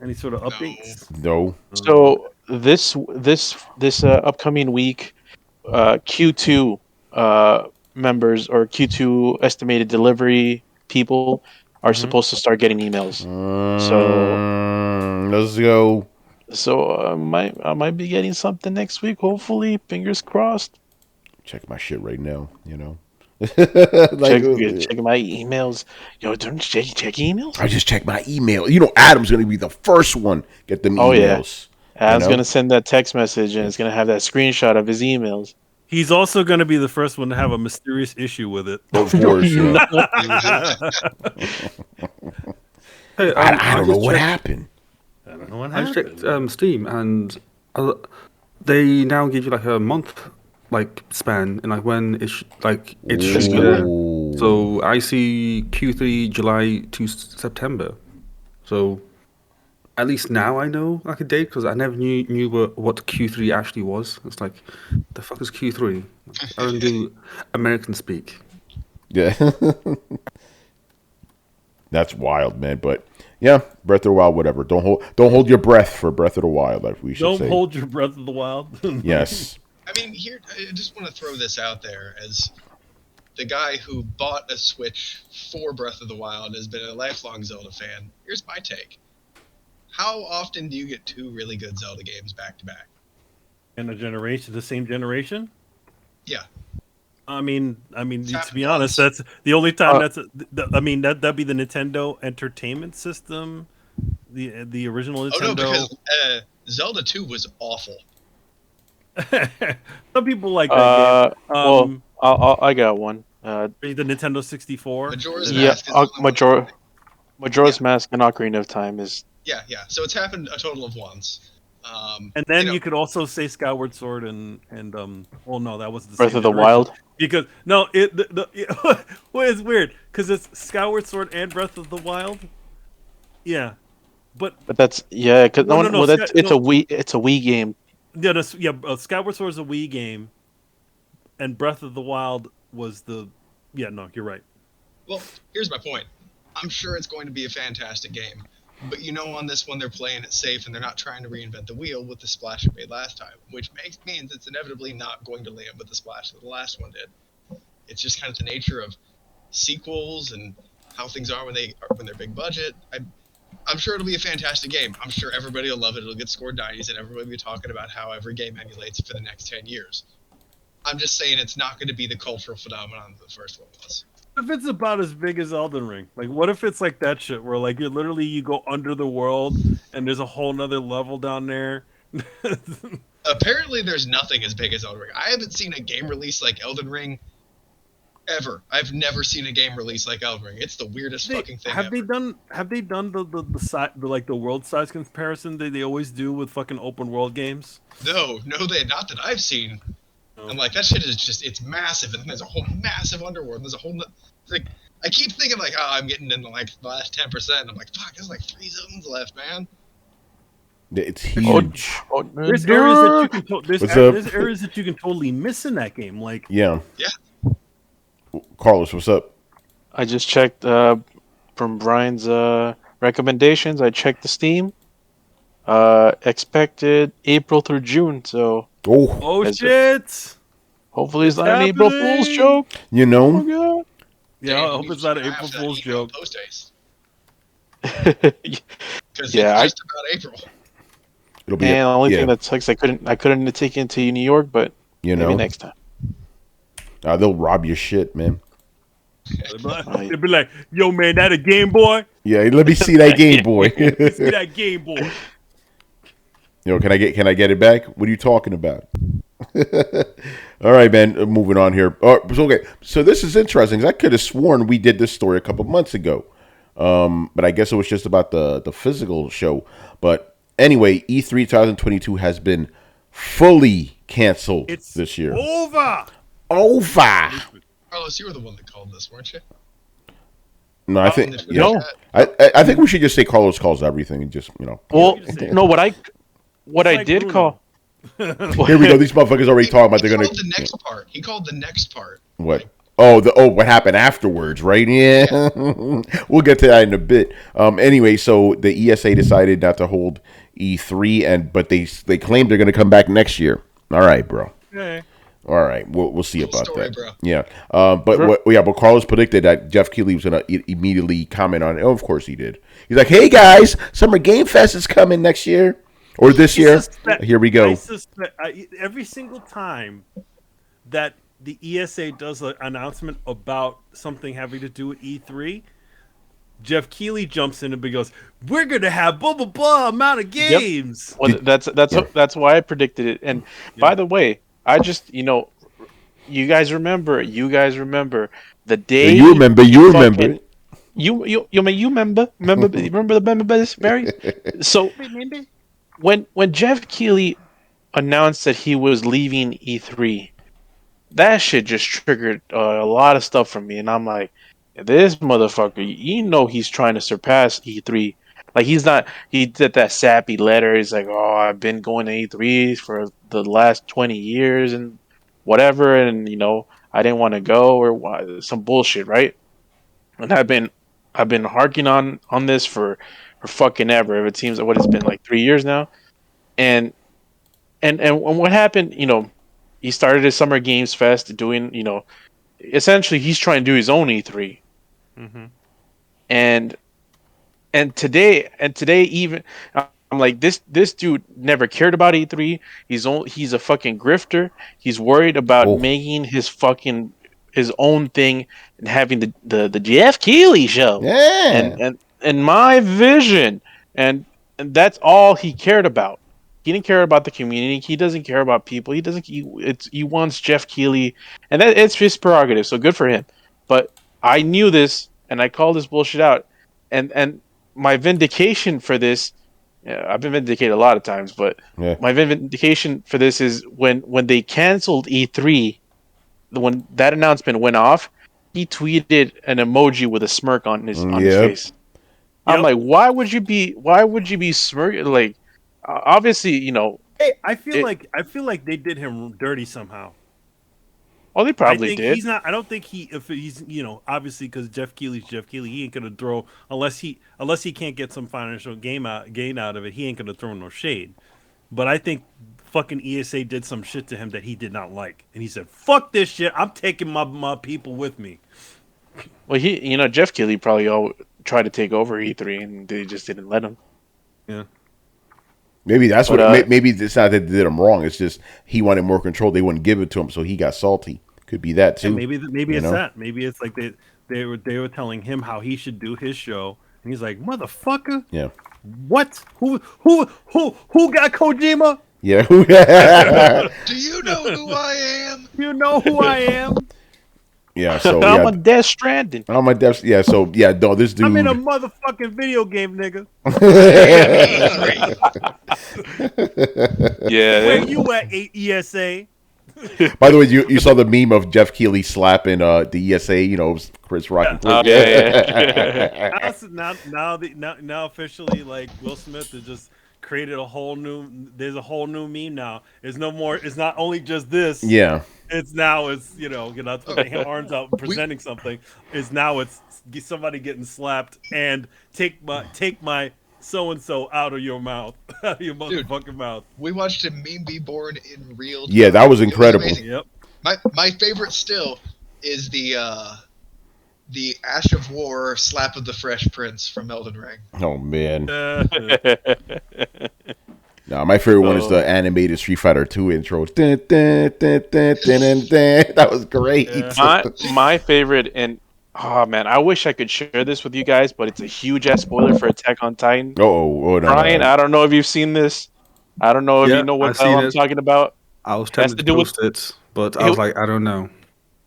updates? No. So this upcoming week, Q2 members or Q2 estimated delivery people are supposed to start getting emails. So let's go. So I might be getting something next week. Hopefully, fingers crossed. Check my shit right now. You know. Check my emails. Yo, don't check emails. I just checked my email. You know, Adam's gonna be the first one get them emails. Oh yeah, Adam's gonna send that text message and it's gonna have that screenshot of his emails. He's also going to be the first one to have a mysterious issue with it. Of course. Hey, I don't know what happened. I don't know what I happened. checked Steam, and they now give you like a month span, and when it should be there. So I see Q3 July to September. So at least now I know like a date, because I never knew what Q3 actually was. It's like, the fuck is Q3? I don't do American speak. Yeah. That's wild, man. But yeah, Breath of the Wild, whatever. Don't hold your breath for Breath of the Wild, like we should say. Don't hold your Breath of the Wild. Yes. I mean, here, I just want to throw this out there as the guy who bought a Switch for Breath of the Wild, has been a lifelong Zelda fan. Here's my take. How often do you get two really good Zelda games back to back? In a generation, the same generation? Yeah. I mean, to be honest, that's the only time that'd be the Nintendo Entertainment System, the original Nintendo. Oh no, because Zelda 2 was awful. Some people like that game. I got one. The Nintendo 64. Majora's Mask is Majora's Mask and Ocarina of Time is. Yeah. So it's happened a total of once. And then you could also say Skyward Sword and well, no, that was the Breath of the Wild. Because no, well, it's weird because it's Skyward Sword and Breath of the Wild. Yeah, but that's because it's a Wii game. Yeah, Skyward Sword is a Wii game, and Breath of the Wild was the. Yeah, no, you're right. Well, here's my point. I'm sure it's going to be a fantastic game. But on this one they're playing it safe and they're not trying to reinvent the wheel with the splash it made last time, which means it's inevitably not going to land with the splash that the last one did. It's just kind of the nature of sequels and how things are when they're big budget. I'm sure it'll be a fantastic game. I'm sure everybody will love it. It'll get scored 90s and everybody will be talking about how every game emulates for the next 10 years. I'm just saying it's not going to be the cultural phenomenon that the first one was. If it's about as big as Elden Ring, like what if it's like that shit where like you go under the world and there's a whole nother level down there? Apparently there's nothing as big as Elden Ring. I haven't seen a game release like Elden Ring ever. I've never seen a game release like Elden Ring. It's the weirdest fucking thing have ever. Have they done the world size comparison that they always do with fucking open world games? No, they not that I've seen. I'm like, that shit is it's massive, and there's a whole massive underworld, and there's a whole, I keep thinking, I'm getting into, the last 10%, and I'm like, fuck, there's, 3 zones left, man. It's huge. There's areas that you can totally miss in that game, Yeah. Carlos, what's up? I just checked from Brian's recommendations. I checked the Steam. Expected April through June. So Oh, Oh As- shit! hopefully it's It's not an April Fool's happening! joke. you Oh know, my god. Yeah, I hope it's not an April Fool's joke. Post haste. And Because Yeah, it's just about April. it'll be the only yeah, thing that sucks, I couldn't take it to New York, but you maybe know, next time. they'll rob your shit, man. They'd be like, "Yo, man, that a Game Boy? Yeah, let me see that Game Boy. Let's see that Game Boy." Yo, can I get it back? What are you talking about? All right, man. Moving on here. Okay, so this is interesting. 'Cause I could have sworn we did this story a couple months ago, but I guess it was just about the physical show. But anyway, E3 2022 has been fully canceled It's this year. over. Over. Carlos, you were the one that called this, weren't you? No, I think In the No. chat. I think we should just say Carlos calls everything and just Well, you say it. no, what I It's like did Bruno. call. Here we go. These motherfuckers already talking about they're He gonna called the next part. He called the next part. what? What happened afterwards, right? Yeah, we'll get to that in a bit. Anyway, so the ESA decided not to hold E3, but they claim they're gonna come back next year. All right, bro. Okay. All right, we'll see Cool about story, that. bro. Yeah, but Carlos predicted that Jeff Keighley was gonna immediately comment on it. Oh, of course he did. He's like, "Hey guys, Summer Game Fest is coming next year or this year. Here we go." I suspect every single time that the ESA does an announcement about something having to do with E3, Jeff Keighley jumps in and goes, "We're gonna have blah blah blah amount of games." Well, that's why I predicted it. And by the way, I just you guys remember the day You remember? fucking- you remember this, Mary? So when Jeff Keighley announced that he was leaving E3, that shit just triggered a lot of stuff from me, and I'm like, this motherfucker, he's trying to surpass E3. Like he did that sappy letter. He's like, oh, I've been going to E3 for the last 20 years and whatever, and I didn't want to go or some bullshit, right? And I've been harking on this for fucking ever. It seems like what it's been like 3 years now, and what happened? He started his Summer Games Fest doing, essentially he's trying to do his own E3, and today even I'm like this dude never cared about E3. He's a fucking grifter. He's worried about making his own thing and having the Jeff Keighley show. Yeah. And my vision and that's all he cared about. He didn't care about the community. He doesn't care about people. He wants Jeff Keighley, and it's his prerogative. So good for him. But I knew this, and I called this bullshit out. And my vindication for this, I've been vindicated a lot of times, but my vindication for this is when they canceled E3, when that announcement went off, he tweeted an emoji with a smirk on his face. I'm like, why would you be smirking? Like, obviously, Hey, I feel like they did him dirty somehow. Oh, they probably did. He's not. I don't think if he's obviously because Jeff Keighley's Jeff Keighley, he ain't gonna throw unless he can't get some financial gain out of it. He ain't gonna throw no shade. But I think fucking ESA did some shit to him that he did not like, and he said, "Fuck this shit. I'm taking my people with me." Well, Jeff Keighley probably tried to take over E3, and they just didn't let him. Yeah. Maybe that's maybe it's not that they did him wrong. It's just he wanted more control. They wouldn't give it to him, so he got salty. Could be that too. And maybe it's that. Maybe it's like they were telling him how he should do his show, and he's like, "Motherfucker, Yeah. what? Who got Kojima? Yeah. Do you know who I am? You know who I am? Yeah. So I'm on Death Stranding. I'm on Death. Yeah. So yeah. No, this dude. I'm in a motherfucking video game, nigga. Yeah. Where you at, ESA? By the way, you saw the meme of Jeff Keighley slapping the ESA. It was Chris Rock. And Oh, yeah. Now officially, like Will Smith has just created a whole new. There's a whole new meme now. There's no more. It's not only just this. Yeah. It's now it's you're not putting your arms out and presenting something. It's now it's somebody getting slapped and take my so and so out of your mouth, out of your motherfucking mouth. We watched a meme be born in real time. Yeah, that was incredible. Yep. My favorite still is the Ash of War slap of the Fresh Prince from Elden Ring. Oh man. No, my favorite one is the animated Street Fighter 2 intro. Dun, dun, dun, dun, dun, dun, dun. That was great. Yeah. My favorite, and oh man, I wish I could share this with you guys, but it's a huge ass spoiler for Attack on Titan. Oh, no, Brian, no. I don't know if you've seen this. I don't know if you know what I've the hell seen I'm it. talking about. I was tempted to post it, but I was like, I don't know.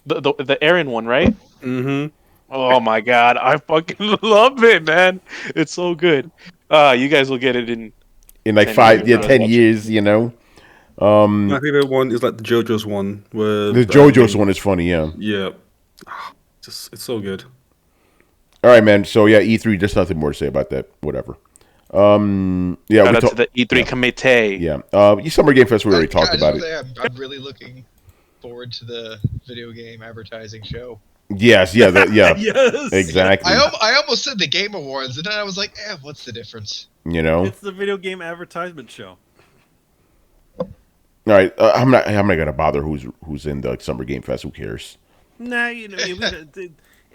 The Eren one, right? Mm-hmm. Oh my god, I fucking love it, man. It's so good. You guys will get it in like 10 years, My favorite one is like the JoJo's one. Where the JoJo's one is funny, yeah. Yeah. It's so good. All right, man. So yeah, E3. Just nothing more to say about that. Whatever. Yeah. Shout out to the E3 committee. Yeah. Summer Game Fest. We already talked about it. I'm really looking forward to the video game advertising show. Yes. Yeah. Yes. Exactly. I almost said the Game Awards, and then I was like, what's the difference? It's the video game advertisement show. All right. I'm not gonna bother who's in the Summer Game Fest. Who cares? Nah, I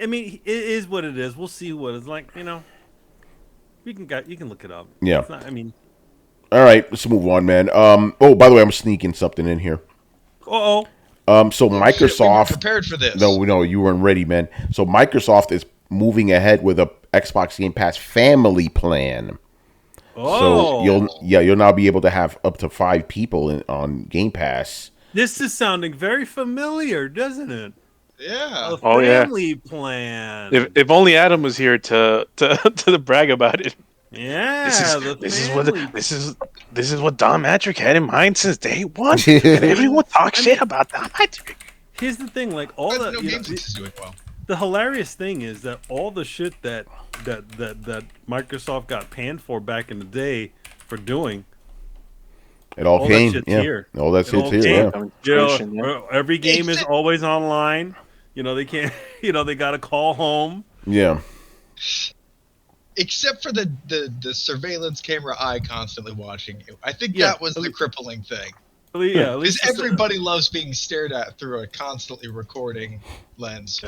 mean, it is what it is. We'll see what it's like. You can look it up. Yeah. It's not, I mean. All right. Let's move on, man. Oh, by the way, I'm sneaking something in here. So Microsoft. Shit, we weren't prepared for this. No, you weren't ready, man. So Microsoft is moving ahead with a Xbox Game Pass family plan. Oh. So you'll now be able to have up to 5 people on Game Pass. This is sounding very familiar, doesn't it? Yeah. A family plan. If only Adam was here to brag about it. Yeah. This is what Don Matrick had in mind since day one. And everyone talks shit about Don Matrick. Here's the thing, like all But the no Game Fix is doing well. the hilarious thing is that all the shit that Microsoft got panned for back in the day for doing, It all all came. that shit's Yeah. here. All that It all shit's here. came. Yeah. Every game is always online. They can't. They got to call home. Yeah. Except for the surveillance camera eye constantly watching you. I think that was the crippling thing. Yeah, at Because least everybody loves being stared at through a constantly recording lens.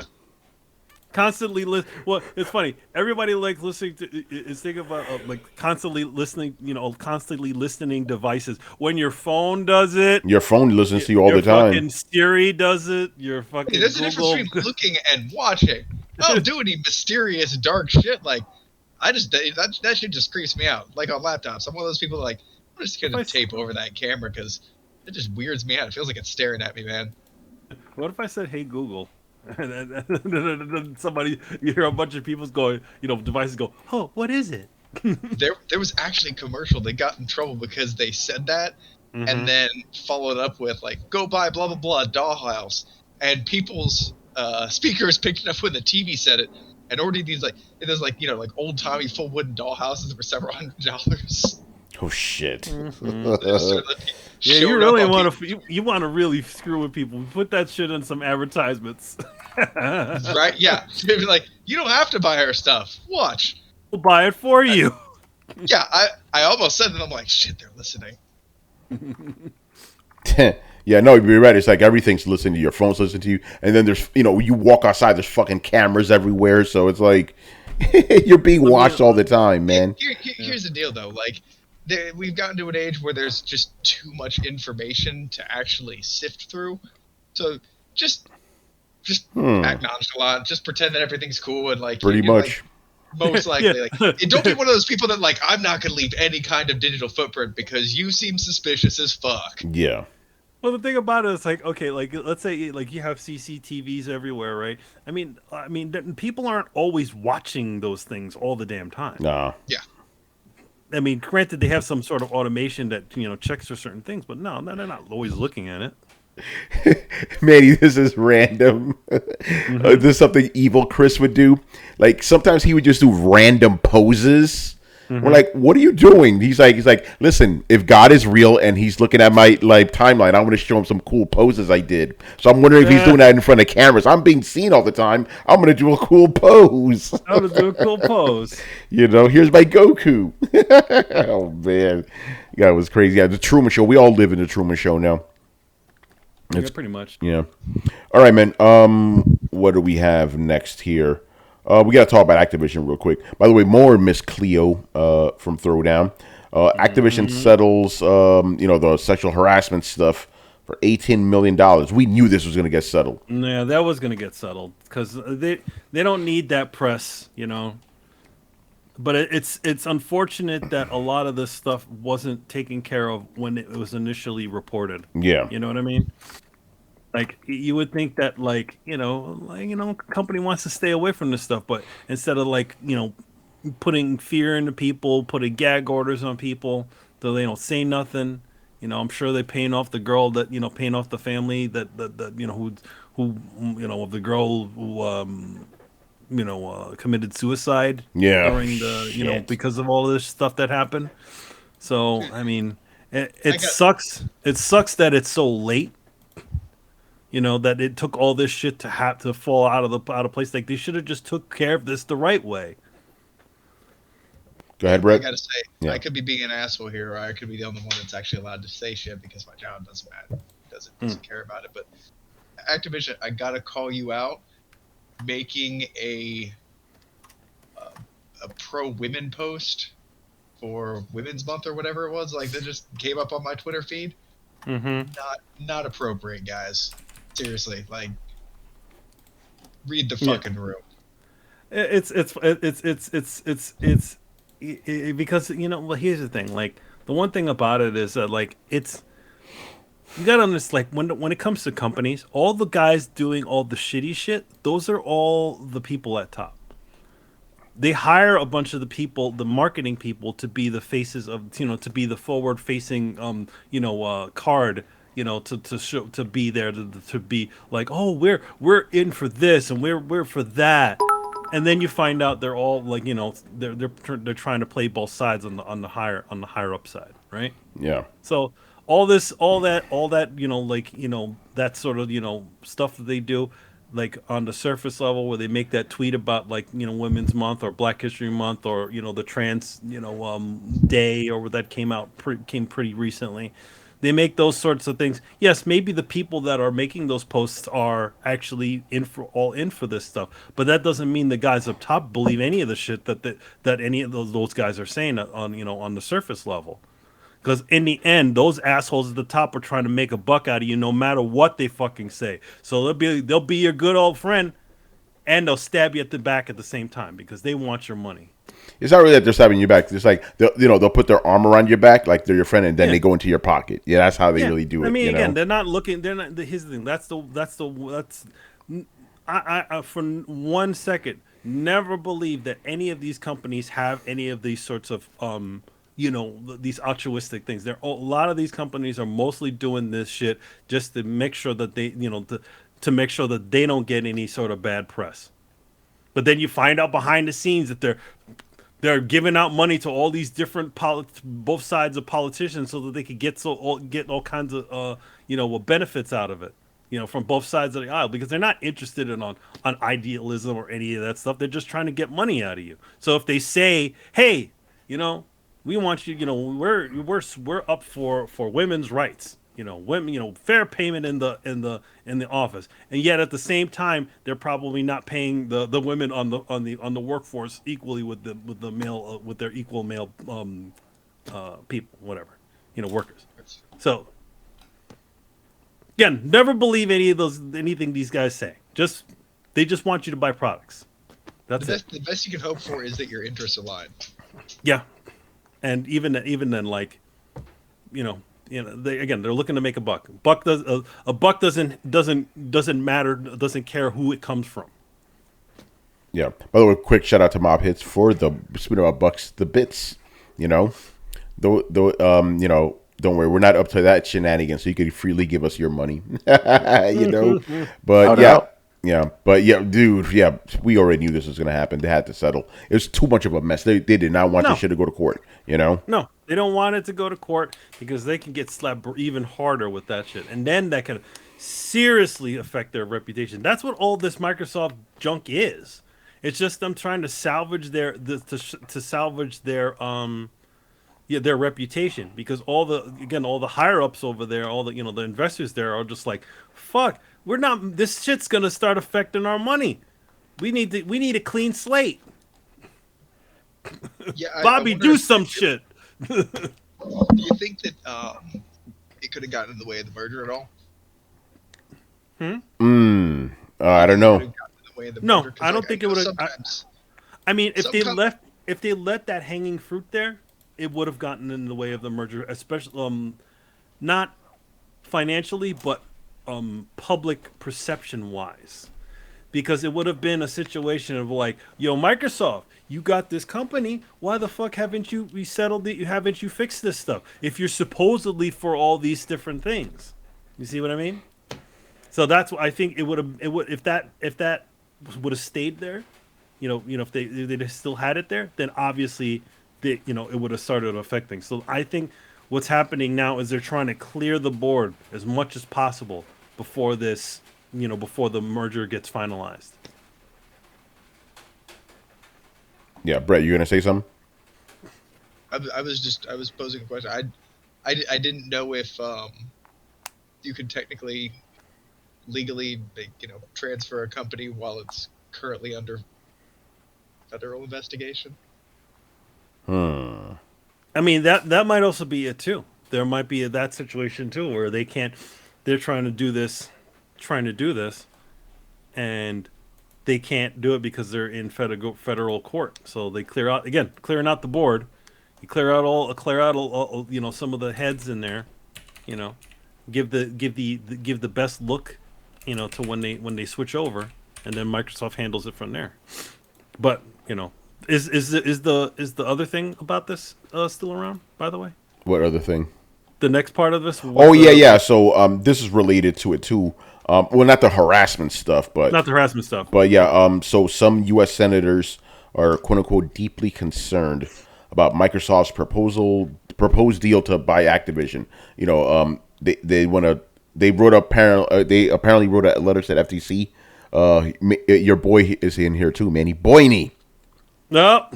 constantly listen. Well, it's funny. Everybody likes listening to. Is thinking about like constantly listening. Constantly listening devices. When your phone does it, Your phone listens to you all your the time. fucking Siri does it. Your fucking Hey, there's a Google. difference between looking and watching. I don't do any mysterious dark shit. Like, that shit just creeps me out. Like on laptops, I'm one of those people I'm just gonna tape over that camera because it just weirds me out. It feels like it's staring at me, man. What if I said, "Hey Google," and then somebody, you hear a bunch of people's going, devices go, "Oh, what is it?" There was actually a commercial that got in trouble because they said that and then followed up with go buy blah blah blah dollhouse, and people's speakers picked it up when the TV said it and ordered these old timey full wooden dollhouses for several $100s. Oh shit. Yeah, you really want to you want to really screw with people. Put that shit in some advertisements. Right? Yeah. They'd be like, you don't have to buy our stuff. Watch. We'll buy it for you. Yeah, I almost said that. I'm like, shit, they're listening. Yeah, no, you're right. It's like everything's listening to you. Your phone's listening to you. And then there's, you walk outside, there's fucking cameras everywhere. So it's like you're being watched all the time, man. Here's the deal, though. We've gotten to an age where there's just too much information to actually sift through. So just act nonchalant. Just pretend that everything's cool and pretty much. Most likely, and don't be one of those people that I'm not going to leave any kind of digital footprint because you seem suspicious as fuck. Yeah. Well, the thing about it is okay, let's say you have CCTVs everywhere, right? I mean, people aren't always watching those things all the damn time. Nah. Yeah. I mean, granted, they have some sort of automation that checks for certain things, but no, they're not always looking at it. Manny, this is random. This is something evil Chris would do. Sometimes he would just do random poses. We're like, what are you doing? He's like, listen, if God is real and he's looking at my timeline, I'm going to show him some cool poses I did. So I'm wondering if he's doing that in front of cameras. I'm being seen all the time. I'm going to do a cool pose. I'm going to do a cool pose. Here's my Goku. Oh, man. Yeah, it was crazy. Yeah, the Truman Show. We all live in the Truman Show now. Yeah, pretty much. Yeah. All right, man. What do we have next here? We got to talk about Activision real quick. By the way, more Miss Cleo from Throwdown. Activision settles, the sexual harassment stuff for $18 million. We knew this was going to get settled. Yeah, that was going to get settled because they don't need that press, But it's unfortunate that a lot of this stuff wasn't taken care of when it was initially reported. Yeah. You know what I mean? Like you would think that company wants to stay away from this stuff, but instead of putting fear into people, putting gag orders on people, so they don't say nothing. I'm sure they're paying off the girl paying off the family who of the girl who committed suicide. Yeah. During the because of all this stuff that happened. So I mean, it sucks. It sucks that it's so late. That it took all this shit to have to fall out of place. Like they should have just took care of this the right way. Go ahead, Brett. I gotta say, I could be being an asshole here, or I could be the only one that's actually allowed to say shit because my job doesn't matter, doesn't care about it. But Activision, I gotta call you out, making a pro women post for Women's Month or whatever it was. Like that just came up on my Twitter feed. Mm-hmm. Not appropriate, guys. Seriously, read the fucking room. It's because well, here's the thing. Like the one thing about it is that it's you gotta understand. Like when it comes to companies, all the guys doing all the shitty shit, those are all the people at top. They hire a bunch of the people, the marketing people, to be the faces of to be the forward facing card. To show, to be there, to be like, oh, we're in for this and we're for that, and then you find out they're all they're trying to play both sides on the higher up side, right? Yeah. So all that that sort of stuff that they do, like on the surface level, where they make that tweet about Women's Month or Black History Month or the trans day or that came pretty recently. They make those sorts of things. Yes, maybe the people that are making those posts are actually all in for this stuff, but that doesn't mean the guys up top believe any of the shit that any of those guys are saying on the surface level. Because in the end, those assholes at the top are trying to make a buck out of you, no matter what they fucking say. So they'll be your good old friend, and they'll stab you at the back at the same time because they want your money. It's not really that they're stabbing you back. It's like they'll put their arm around your back like they're your friend, and then they go into your pocket. Yeah, that's how they really do it. I mean, again, they're not looking. They're not. Here's the thing. I for 1 second never believe that any of these companies have any of these sorts of these altruistic things. A lot of these companies are mostly doing this shit just to make sure that they to make sure that they don't get any sort of bad press. But then you find out behind the scenes that they're giving out money to all these different both sides of politicians so that they could get all kinds of benefits out of it, from both sides of the aisle, because they're not interested on idealism or any of that stuff. They're just trying to get money out of you. So if they say, hey, we want you, we're up for women's rights, women, fair payment in the office, and yet at the same time they're probably not paying the women on the workforce equally with the male with their equal male people, whatever, workers. So again, never believe anything these guys say. They just want you to buy products. That's it. The best you can hope for is that your interests align. Yeah, and even then, they're looking to make a buck. A buck doesn't matter. Doesn't care who it comes from. Yeah. By the way, quick shout out to Mob Hits for speaking about bucks, the bits. Don't worry, we're not up to that shenanigans, so you could freely give us your money. But Yeah, but yeah, dude, yeah, we already knew this was gonna happen. They had to settle. It was too much of a mess. They did not want this shit to go to court. You know? No, they don't want it to go to court because they can get slapped even harder with that shit, and then that can seriously affect their reputation. That's what all this Microsoft junk is. It's just them trying to salvage to salvage their reputation, because all the higher ups over there, all the the investors there are just like, fuck, this shit's gonna start affecting our money. We need a clean slate. Yeah, Bobby, do some shit. Do you think that it could have gotten in the way of the merger at all? I don't know. No, I don't think it would have. I mean, if they let that hanging fruit there, it would have gotten in the way of the merger, especially not financially, but public perception wise, because it would have been a situation of like, yo, Microsoft, you got this company, why the fuck haven't you resettled it? Haven't you fixed this stuff? If you're supposedly for all these different things, you see what I mean? So that's what I think it would if that would have stayed there, if they still had it there, then obviously it would have started to affect things. So I think what's happening now is they're trying to clear the board as much as possible before this, before the merger gets finalized. Yeah, Brett, you gonna say something? I was posing a question. I didn't know if you could technically legally transfer a company while it's currently under federal investigation. I mean, that might also be it too. There might be that situation too where they're trying to do this, and they can't do it because they're in federal court. So they clearing out the board. You clear out all some of the heads in there, give the best look, to when they switch over, and then Microsoft handles it from there. But is the other thing about this still around? By the way, what other thing? The next part of this. Oh yeah. So this is related to it too. Well, not the harassment stuff, but not the harassment stuff. But yeah. So some U.S. senators are quote unquote deeply concerned about Microsoft's proposed deal to buy Activision. They want to. They apparently wrote a letter to the FTC. Your boy is in here too, Manny Boyne. No.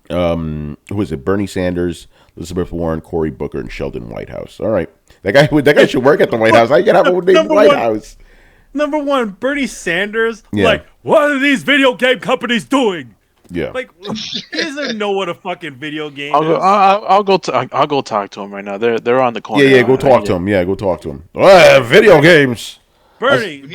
Who is it? Bernie Sanders, Elizabeth Warren, Cory Booker, and Sheldon Whitehouse. All right, that guy should work at the White House. I can have a name White House. Number one, Bernie Sanders. Yeah. Like, what are these video game companies doing? Yeah. Like, he doesn't know what a fucking video game I'll is. I'll go talk to him right now. They're on the corner. Yeah. Go talk to him. Yeah, go talk to him. Video games. Bernie, have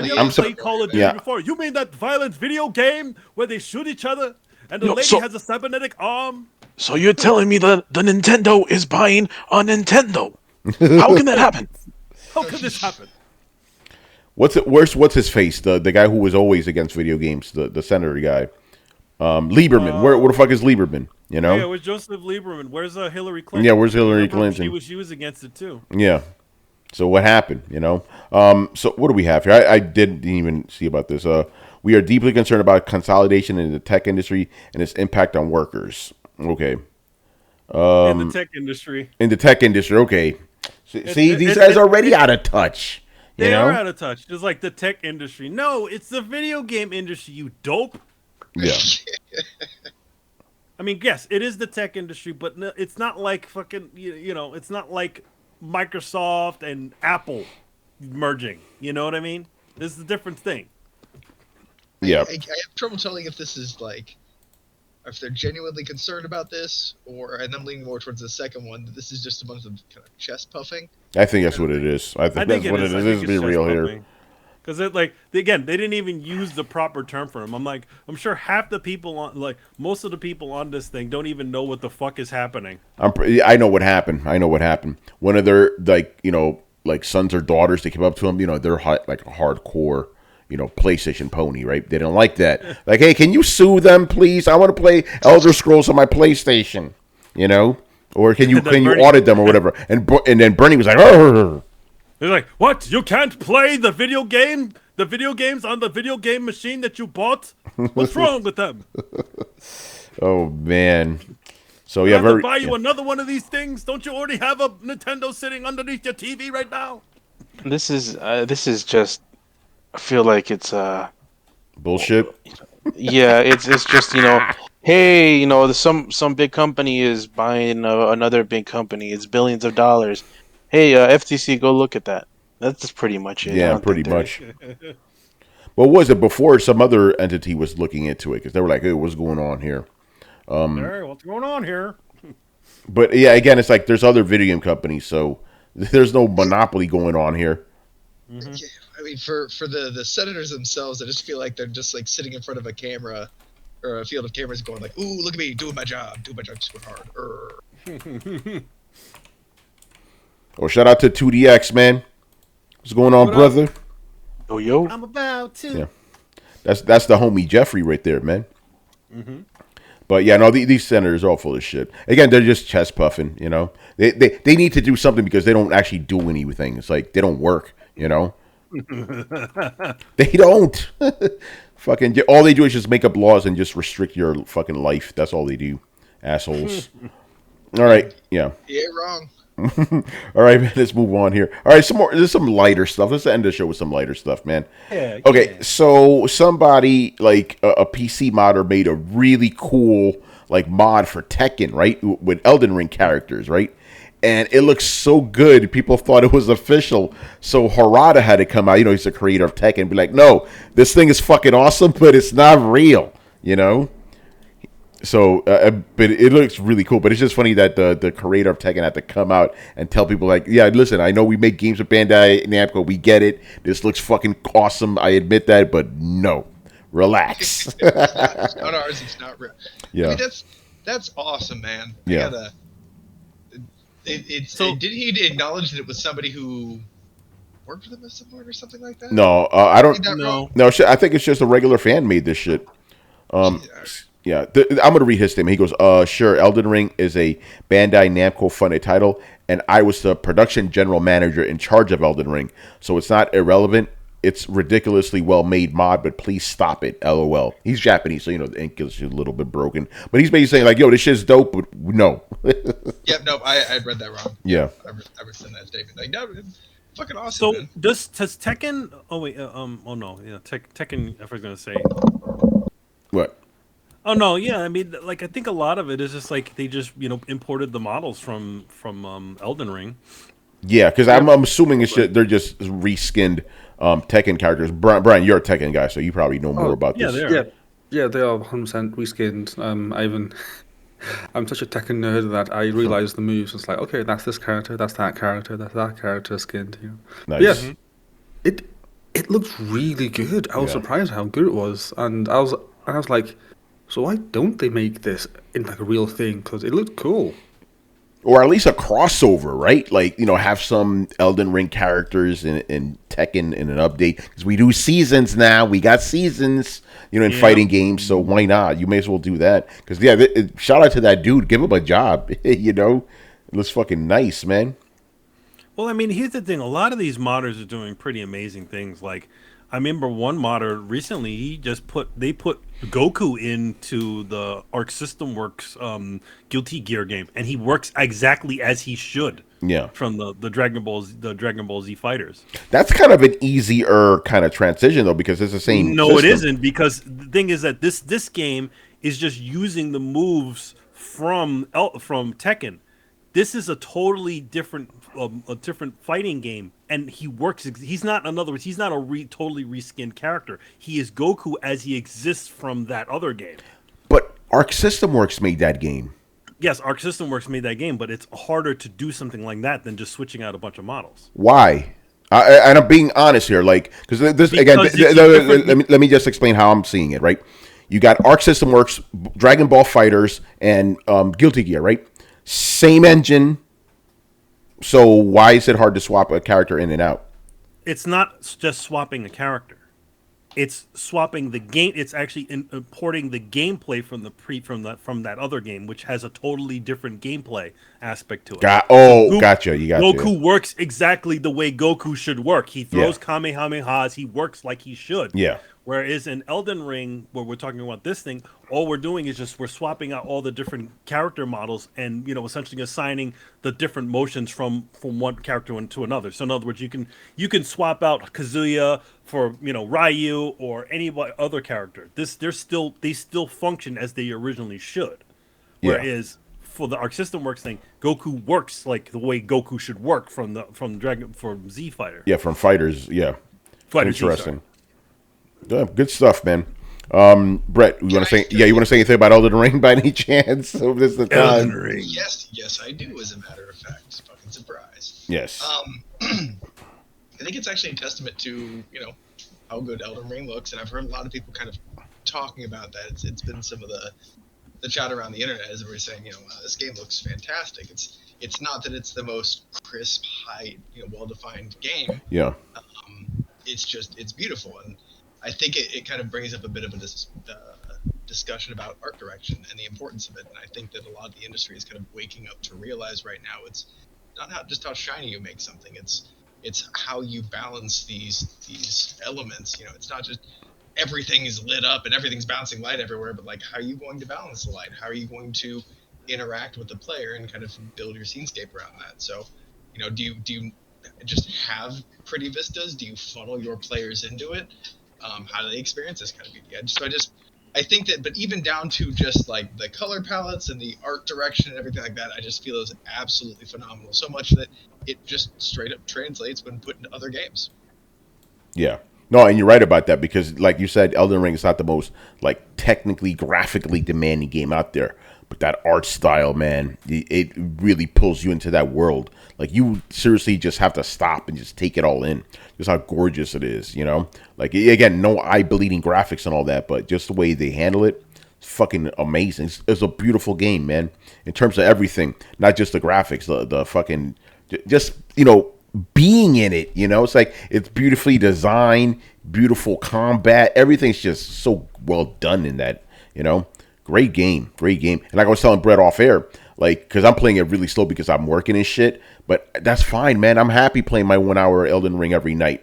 you ever played Call of Duty before? You mean that violent video game where they shoot each other and the lady has a cybernetic arm? So you're telling me that the Nintendo is buying a Nintendo? How can that happen? How could this happen? What's his face? The guy who was always against video games, the senator guy. Lieberman. Where the fuck is Lieberman? Yeah, it was Joseph Lieberman. Where's Hillary Clinton? Yeah, where's Hillary Clinton? She was against it too. Yeah. So what happened? So what do we have here? I didn't even see about this. We are deeply concerned about consolidation in the tech industry and its impact on workers. Okay. In the tech industry. Okay. See, these guys are already out of touch. They are out of touch. Just like the tech industry. No, it's the video game industry, you dope. Yeah. I mean, yes, it is the tech industry, but it's not like fucking, it's not like Microsoft and Apple merging. You know what I mean? This is a different thing. Yeah. I have trouble telling if this is like, if they're genuinely concerned about this, and I'm leaning more towards the second one, that this is just a bunch of kind of chest puffing. I think that's what it is. I think that's what it is. Let's be real here. Because they didn't even use the proper term for him. I'm sure half the people most of the people on this thing don't even know what the fuck is happening. I know what happened. One of their sons or daughters, they came up to him. They're like a hardcore, PlayStation pony, right? They don't like that. Like, hey, can you sue them, please? I want to play Elder Scrolls on my PlayStation. Or can you audit them or whatever? And then Bernie was like, "Arr!" They're like, what? You can't play the video game The video games on the video game machine that you bought? What's wrong with them? Oh man. So I yeah, have to buy you another one of these things? Don't you already have a Nintendo sitting underneath your TV right now? This is just. I feel like it's bullshit. Yeah, it's just hey, some big company is buying another big company. It's billions of dollars. Hey, FTC, go look at that. That's pretty much it. Yeah, pretty much. What was it before? Some other entity was looking into it because they were like, "Hey, what's going on here?" Hey, what's going on here? But yeah, again, it's like there's other video game companies, so there's no monopoly going on here. Mm-hmm. Yeah, I mean, for the senators themselves, I just feel like they're just like sitting in front of a camera or a field of cameras, going like, "Ooh, look at me doing my job, just going hard." Oh, shout out to 2DX, man. What's going on, brother? Yo. I'm about to. Yeah, that's the homie Jeffrey right there, man. Mm-hmm. But yeah, no, these senators are all full of shit. Again, they're just chest puffing. They need to do something because they don't actually do anything. It's like they don't work. They don't. Fucking all they do is just make up laws and just restrict your fucking life. That's all they do, assholes. All right, yeah. Yeah, wrong. All right, man, let's move on here. All right, some more. There's some lighter stuff. Let's end the show with some lighter stuff, man. Yeah. Okay, so somebody like a PC modder made a really cool like mod for Tekken, right, with Elden Ring characters, right, and it looks so good. People thought it was official, so Harada had to come out. He's the creator of Tekken, and be like, "No, this thing is fucking awesome, but it's not real," So, but it looks really cool. But it's just funny that the creator of Tekken had to come out and tell people like, yeah, listen, I know we make games with Bandai Namco. We get it. This looks fucking awesome. I admit that, but no, relax. It's not ours. It's not real. Yeah, I mean, that's awesome, man. Yeah. Did he acknowledge that it was somebody who worked for them as support or something like that? No, I don't. No. I think it's just a regular fan made this shit. Yeah, I'm gonna read his statement. He goes, "Sure, Elden Ring is a Bandai Namco funded title, and I was the production general manager in charge of Elden Ring, so it's not irrelevant. It's ridiculously well made mod, but please stop it. LOL." He's Japanese, so the ink is a little bit broken, but he's basically saying like, "Yo, this shit's dope," but no. Yep, no, I read that wrong. Yeah, I rescind that statement. Like, no, it's fucking awesome. So man. does Tekken? Oh wait, oh no, yeah, Tekken. I was gonna say. what? Oh no, yeah. I mean, like I think a lot of it is just like they just imported the models from Elden Ring. Yeah, because I'm assuming it's just, they're just reskinned Tekken characters. Brian, you're a Tekken guy, so you probably know more about this. Yeah, they are 100% reskinned. I'm such a Tekken nerd that I realized the moves. It's like, okay, that's this character, that's that character skinned. Nice. Yes, it looks really good. I was surprised how good it was, and I was like, so why don't they make this in like a real thing? Because it looked cool. Or at least a crossover, right? Like, have some Elden Ring characters in Tekken in an update. Because we do seasons now. We got seasons, in fighting games. So why not? You may as well do that. Because, shout out to that dude. Give him a job. It looks fucking nice, man. Well, I mean, here's the thing. A lot of these modders are doing pretty amazing things. Like, I remember one modder recently, they put Goku into the Arc System Works Guilty Gear game, and he works exactly as he should. Yeah. From the Dragon Ball Z fighters. That's kind of an easier kind of transition though, because it's the same. No, system. It isn't, because the thing is that this game is just using the moves from Tekken. This is a totally different fighting game, and he works. He's not, in other words, he's not a totally reskinned character. He is Goku as he exists from that other game. But Arc System Works made that game. Yes, Arc System Works made that game, but it's harder to do something like that than just switching out a bunch of models. Why? And I'm being honest here, like, because let me just explain how I'm seeing it. Right, you got Arc System Works, Dragon Ball Fighters, and Guilty Gear, right? Same engine. So why is it hard to swap a character in and out? It's not just swapping a character. it's swapping the game. It's actually importing the gameplay from from that other game, which has a totally different gameplay aspect to it. Gotcha. You got Goku works exactly the way Goku should work. He throws Kamehamehas. He works like he should. Yeah. Whereas in Elden Ring, where we're talking about this thing, all we're doing is just we're swapping out all the different character models and essentially assigning the different motions from one character to another. So in other words, you can swap out Kazuya for Ryu or any other character. They still function as they originally should. Whereas for the Arc System Works thing, Goku works like the way Goku should work from Z Fighter. Yeah, from Fighters. Yeah, Fighters interesting. Yeah, good stuff, man. Brett, you want to say? Yeah, you want to say anything about Elden Ring by any chance? So this is the time. Elden Ring. Yes, I do. As a matter of fact, fucking surprise. Yes. I think it's actually a testament to how good Elden Ring looks, and I've heard a lot of people kind of talking about that. It's been some of the chat around the internet as everybody's saying, wow, this game looks fantastic. It's not that it's the most crisp, high, well-defined game. Yeah. It's beautiful, and I think it kind of brings up a bit of a discussion about art direction and the importance of it. And I think that a lot of the industry is kind of waking up to realize right now it's not just how shiny you make something. It's how you balance these elements. It's not just everything is lit up and everything's bouncing light everywhere, but like, how are you going to balance the light? How are you going to interact with the player and kind of build your scenescape around that? So, do you just have pretty vistas? Do you funnel your players into it? How do they experience this kind of beauty? I think that, but even down to just like the color palettes and the art direction and everything like that, I just feel is absolutely phenomenal. So much that it just straight up translates when put into other games. Yeah. No, and you're right about that because, like you said, Elden Ring is not the most like technically, graphically demanding game out there. But that art style, man, it really pulls you into that world. Like, you seriously just have to stop and just take it all in. Just how gorgeous it is, Like, again, no eye-bleeding graphics and all that, but just the way they handle it, it's fucking amazing. It's a beautiful game, man, in terms of everything. Not just the graphics, the fucking, just, being in it, It's like, it's beautifully designed, beautiful combat. Everything's just so well done in that, Great game. And like I was telling Brett off air, like, because I'm playing it really slow because I'm working and shit, but that's fine, man. I'm happy playing my 1 hour Elden Ring every night,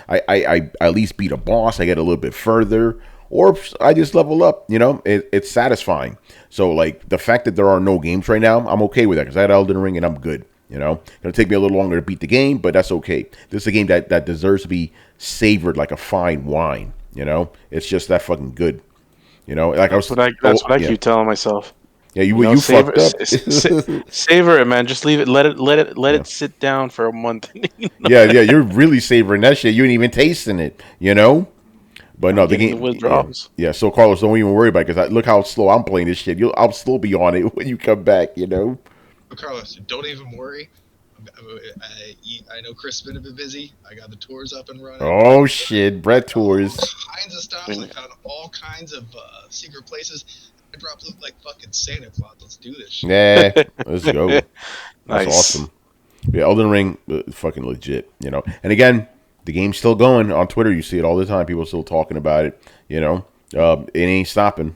I at least beat a boss, I get a little bit further, or I just level up, it's satisfying. So, like, the fact that there are no games right now, I'm okay with that because I had Elden Ring and I'm good, It'll take me a little longer to beat the game, but that's okay. This is a game that deserves to be savored like a fine wine, It's just that fucking good. Like that's what I keep telling myself. Yeah, you savor, fucked up. Savor it, man. Just leave it. Let it sit down for a month. Yeah, you're really savoring that shit. You ain't even tasting it, But no, the game withdrawals. Yeah, so Carlos, don't even worry about it because look how slow I'm playing this shit. I'll still be on it when you come back, Carlos, don't even worry. I know Chris has been a bit busy. I got the tours up and running. Oh shit, Brett tours. All kinds of stuff. I found all kinds of secret places. I dropped loot like fucking Santa Claus. Let's do this shit. Yeah, let's go. That's nice. Awesome. Yeah, Elden Ring, fucking legit, And again, the game's still going on Twitter. You see it all the time. People still talking about it. It ain't stopping.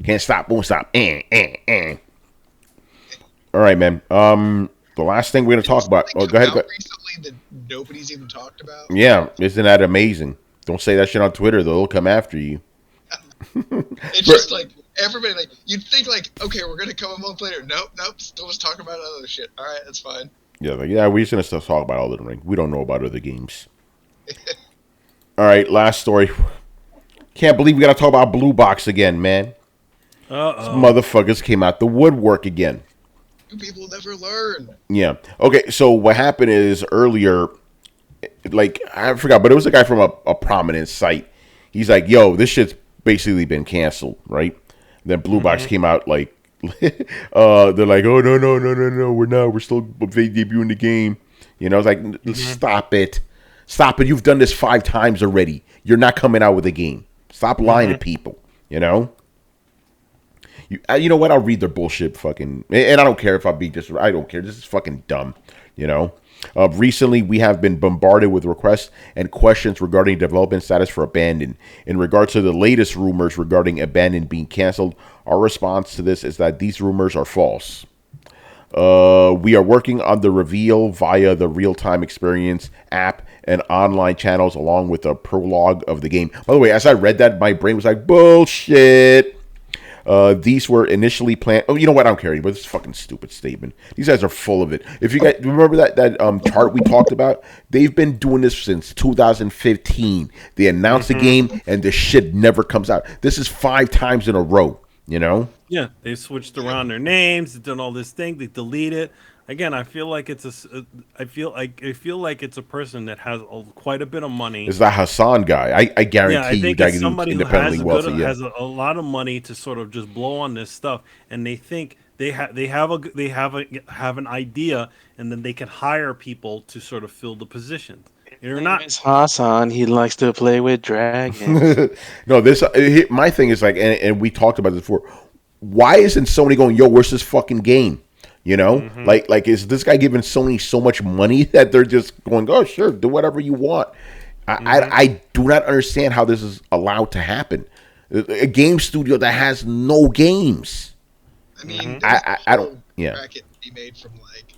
Can't stop, won't stop. All right, man. The last thing we're gonna talk about. Oh, go ahead. Recently, that nobody's even talked about. Yeah, isn't that amazing? Don't say that shit on Twitter. They'll come after you. It's just like everybody. Like, you'd think like, okay, we're gonna come a month later. Nope. Still just talking about other shit. All right, that's fine. Yeah, we're just gonna still talk about Elden Ring. We don't know about other games. All right, last story. Can't believe we gotta talk about Blue Box again, man. These motherfuckers came out the woodwork again. People never learn. Yeah. Okay, so what happened is earlier, like, I forgot, but it was a guy from a prominent site. He's like, yo, this shit's basically been canceled, right? Then Blue Box came out like, they're like, oh, no, we're not. We're still debuting the game. It's like, stop it. You've done this 5 times already. You're not coming out with a game. Stop lying to people, You know what? I'll read their bullshit fucking... And I don't care if I beat this. I don't care. This is fucking dumb, Recently, we have been bombarded with requests and questions regarding development status for Abandon. In regards to the latest rumors regarding Abandon being canceled, our response to this is that these rumors are false. We are working on the reveal via the real-time experience app and online channels, along with a prologue of the game. By the way, as I read that, my brain was like, bullshit. These were initially planned. Oh, you know what? I don't care anymore. This is a fucking stupid statement. These guys are full of it. If you guys remember that chart we talked about, they've been doing this since 2015. They announced the game, and the shit never comes out. This is 5 times in a row. You know? Yeah, they switched around their names, they've done all this thing, they delete it. Again, I feel like I feel like it's a person that has quite a bit of money. It's that Hassan guy. I guarantee I think you that it's he's somebody who independently has wealthy. has a lot of money to sort of just blow on this stuff, and they think they have an idea, and then they can hire people to sort of fill the positions. You're not It's Hassan. He likes to play with dragons. No, my thing is like, and we talked about this before. Why isn't Sony going, yo, where's this fucking game? You know, like is this guy giving Sony so much money that they're just going, oh, sure, do whatever you want? I do not understand how this is allowed to happen. A game studio that has no games. I mean, I don't. Yeah. Bracket be made from like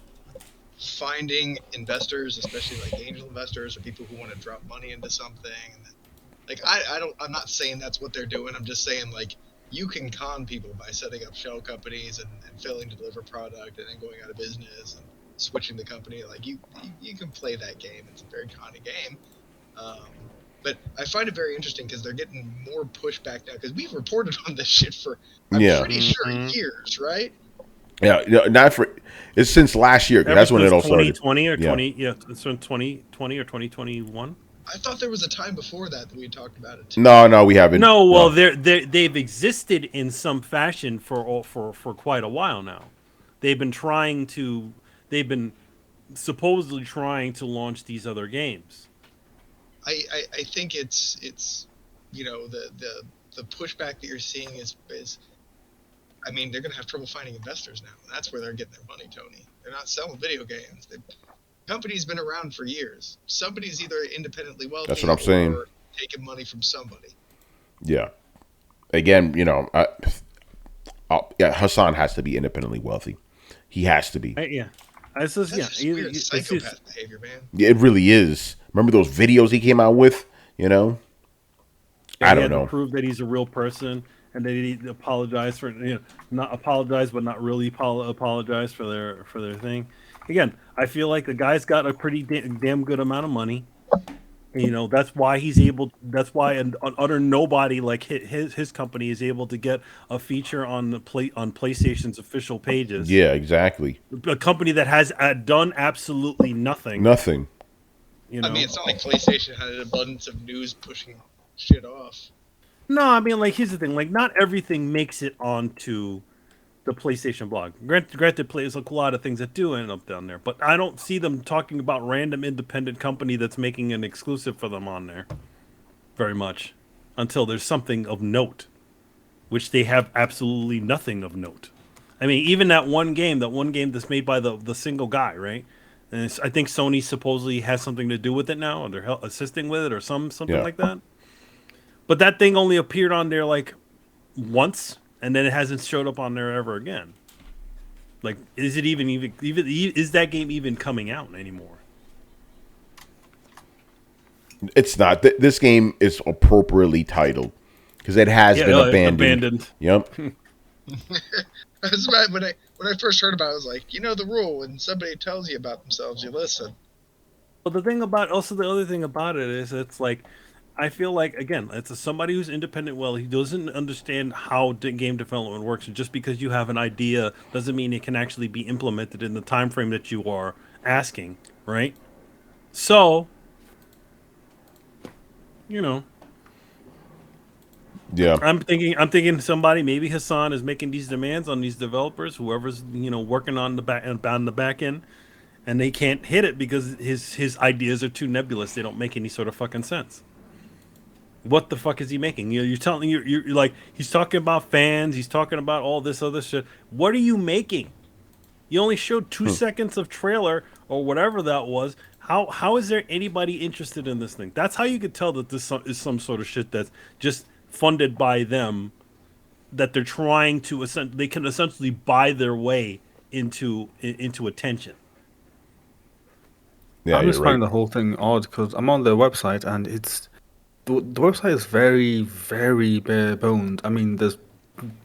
finding investors, especially like angel investors or people who want to drop money into something. And then, like I'm not saying that's what they're doing. I'm just saying like you can con people by setting up shell companies and failing to deliver product and then going out of business and switching the company. Like you can play that game. It's a very conny game. But I find it very interesting because they're getting more pushback now because we've reported on this shit for I'm pretty sure years, right? Yeah, not for it's since last year. That's when it all started. 2020 or 20 it's from 2020 or 2021. I thought there was a time before that we had talked about it too. No, we haven't. No, well, they've existed in some fashion for quite a while now. They've been supposedly trying to launch these other games. I think it's you know the pushback that you're seeing is I mean they're gonna have trouble finding investors now. That's where they're getting their money, Tony. They're not selling video games. The company's been around for years. Somebody's either independently wealthy. That's what I'm saying. Or taking money from somebody. Yeah. Again, you know, Hassan has to be independently wealthy. He has to be. That's just weird psychopath behavior, man. Yeah, it really is. Remember those videos he came out with? You know, I don't know. To prove that he's a real person, and that he apologized for not apologize, but not really apologize for their thing. Again, I feel like the guy's got a pretty damn good amount of money. You know, that's why he's able. That's why an utter nobody like his company is able to get a feature on PlayStation's official pages. Yeah, exactly. A company that has done absolutely nothing. Nothing. You know? I mean, it's not like PlayStation had an abundance of news pushing shit off. No, I mean, like, here's the thing. Like, not everything makes it onto the PlayStation blog. Granted, there's a lot of things that do end up down there, but I don't see them talking about random independent company that's making an exclusive for them on there very much until there's something of note, which they have absolutely nothing of note. I mean, even that one game that's made by the single guy, right? And I think Sony supposedly has something to do with it now, or they're assisting with it, or something like that. But that thing only appeared on there like once, and then it hasn't showed up on there ever again. Like, is it even is that game even coming out anymore? It's not. This game is appropriately titled because it has been abandoned. Yep. That's right. When I first heard about it, I was like, you know the rule. When somebody tells you about themselves, you listen. Well, the other thing about it is it's like, I feel like, again, it's somebody who's independent. Well, he doesn't understand how game development works. And just because you have an idea doesn't mean it can actually be implemented in the time frame that you are asking, right? So, you know, yeah, I'm thinking somebody, maybe Hassan, is making these demands on these developers, whoever's working on the back end, and they can't hit it because his ideas are too nebulous. They don't make any sort of fucking sense. What the fuck is he making? You're telling you're like, he's talking about fans. He's talking about all this other shit. What are you making? You only showed 2 seconds of trailer or whatever that was. How is there anybody interested in this thing? That's how you could tell that this is some sort of shit that's just funded by them, that they're trying to they can essentially buy their way into attention. Yeah, I'm just you're right. finding the whole thing odd because I'm on their website and the website is very, very bare bones. I mean, there's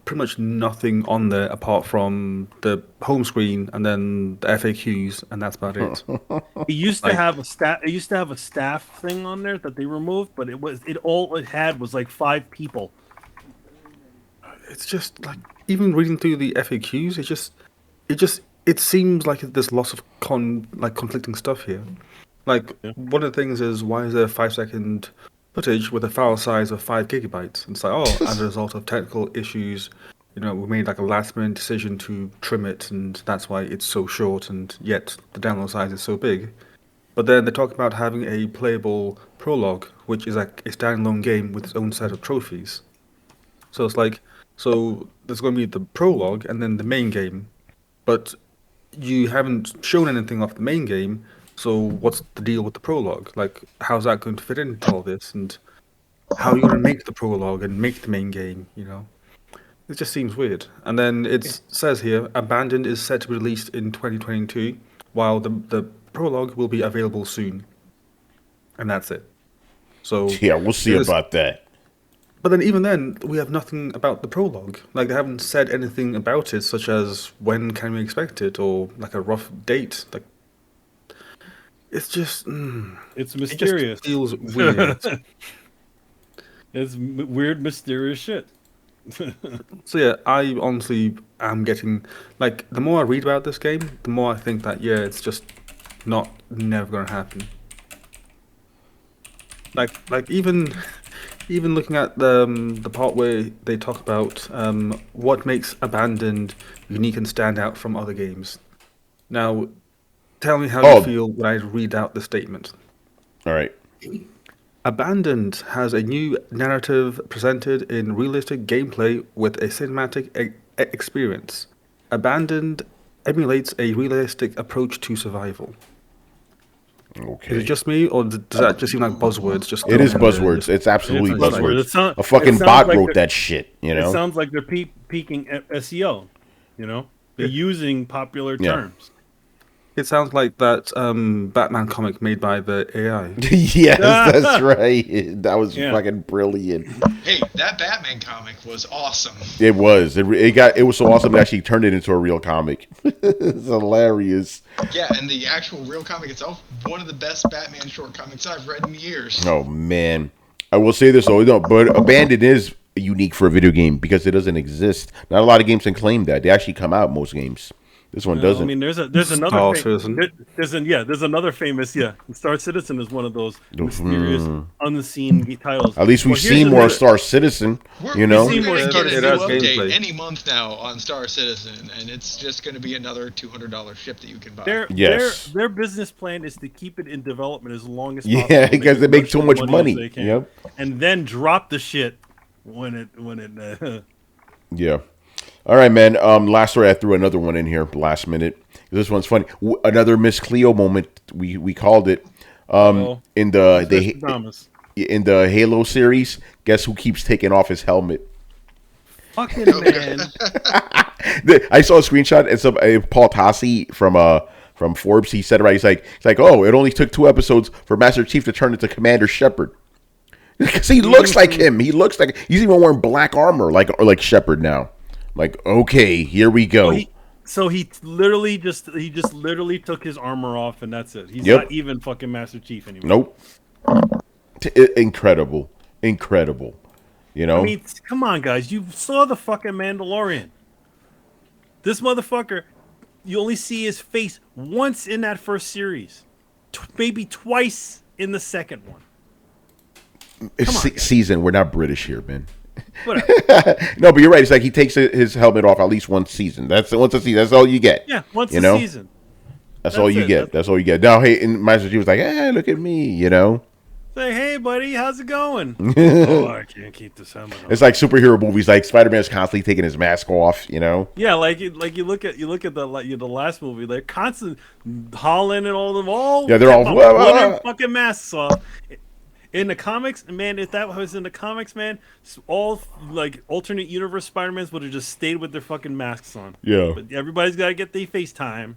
pretty much nothing on there apart from the home screen and then the FAQs, and that's about it. It used to Like- have a staff. It used to have a staff thing on there that they removed, but all it had was like 5 people. It's just like even reading through the FAQs, it seems like there's lots of conflicting stuff here. Like one of the things is why is there 5-second footage with a file size of 5 gigabytes? And it's like, oh, as a result of technical issues, we made like a last minute decision to trim it, and that's why it's so short, and yet the download size is so big. But then they talk about having a playable prologue, which is like a standalone game with its own set of trophies. So it's like, so there's going to be the prologue and then the main game, but you haven't shown anything of the main game. So what's the deal with the prologue? Like, how's that going to fit into all this? And how are you going to make the prologue and make the main game? It just seems weird. And then it says here, Abandoned is set to be released in 2022, while the prologue will be available soon. And that's it. So Yeah, we'll see about that. But then even then, we have nothing about the prologue. Like, they haven't said anything about it, such as when can we expect it, or like a rough date. Like, it's just... It's it mysterious. just feels weird. It's weird, mysterious shit. So yeah, I honestly am getting... Like, the more I read about this game, the more I think that, yeah, it's just never going to happen. Like even looking at the part where they talk about what makes Abandoned unique and stand out from other games. Now, tell me how you feel when I read out the statement. All right. Abandoned has a new narrative presented in realistic gameplay with a cinematic experience. Abandoned emulates a realistic approach to survival. Okay. Is it just me, or does that just seem like buzzwords? It is buzzwords. It's absolutely It's buzzwords. A fucking bot wrote that shit, It sounds like they're peaking SEO, They're using popular terms. It sounds like that Batman comic made by the AI. Yes, that's right. That was fucking brilliant. Hey, that Batman comic was awesome. It was. It was so awesome. It actually turned it into a real comic. It's hilarious. Yeah, and the actual real comic itself, one of the best Batman short comics I've read in years. Oh man, I will say this though, but Abandoned is unique for a video game because it doesn't exist. Not a lot of games can claim that. They actually come out most games. This one doesn't. I mean, there's another Star Citizen. there's another famous Star Citizen is one of those mysterious unseen titles. At least we've seen more Star Citizen. We're going to It get a new has update gameplay. any month now on Star Citizen, and it's just going to be another $200 ship that you can buy. Their business plan is to keep it in development as long as possible. Yeah, because they make so much money. as they can, Yep. and then drop the shit when it. Yeah. All right, man. Last story, I threw another one in here last minute. This one's funny. Another Miss Cleo moment. We called it. In the Halo series, guess who keeps taking off his helmet? Fucking man. I saw a screenshot. It's of Paul Tassi from Forbes. He said it right. He's like, oh, it only took 2 episodes for Master Chief to turn into Commander Shepard. Because he looks like him. He looks like he's even wearing black armor, like Shepard now. Like, okay, here we go. So he literally just took his armor off, and that's it. He's not even fucking Master Chief anymore. Nope. Incredible. I mean, come on, guys. You saw the fucking Mandalorian. This motherfucker, you only see his face once in that first series, maybe twice in the second one. Season. We're not British here, man. Whatever. No, but you're right. It's like he takes his helmet off at least one season. That's once a season. That's all you get. Yeah, once a season. That's all you get. That's all you get. Now, hey, and Master Chief was like, look at me, Say, hey, buddy, how's it going? Oh, I can't keep this helmet on. It's like superhero movies, like Spider-Man's constantly taking his mask off, you know? Yeah, like you look at the last movie, they're constant Holland and all them all. Yeah, they're all putting their fucking masks off. In the comics, man, if that was in the comics, man, all like alternate universe Spider-Mans would have just stayed with their fucking masks on. Yeah. But everybody's got to get their FaceTime. And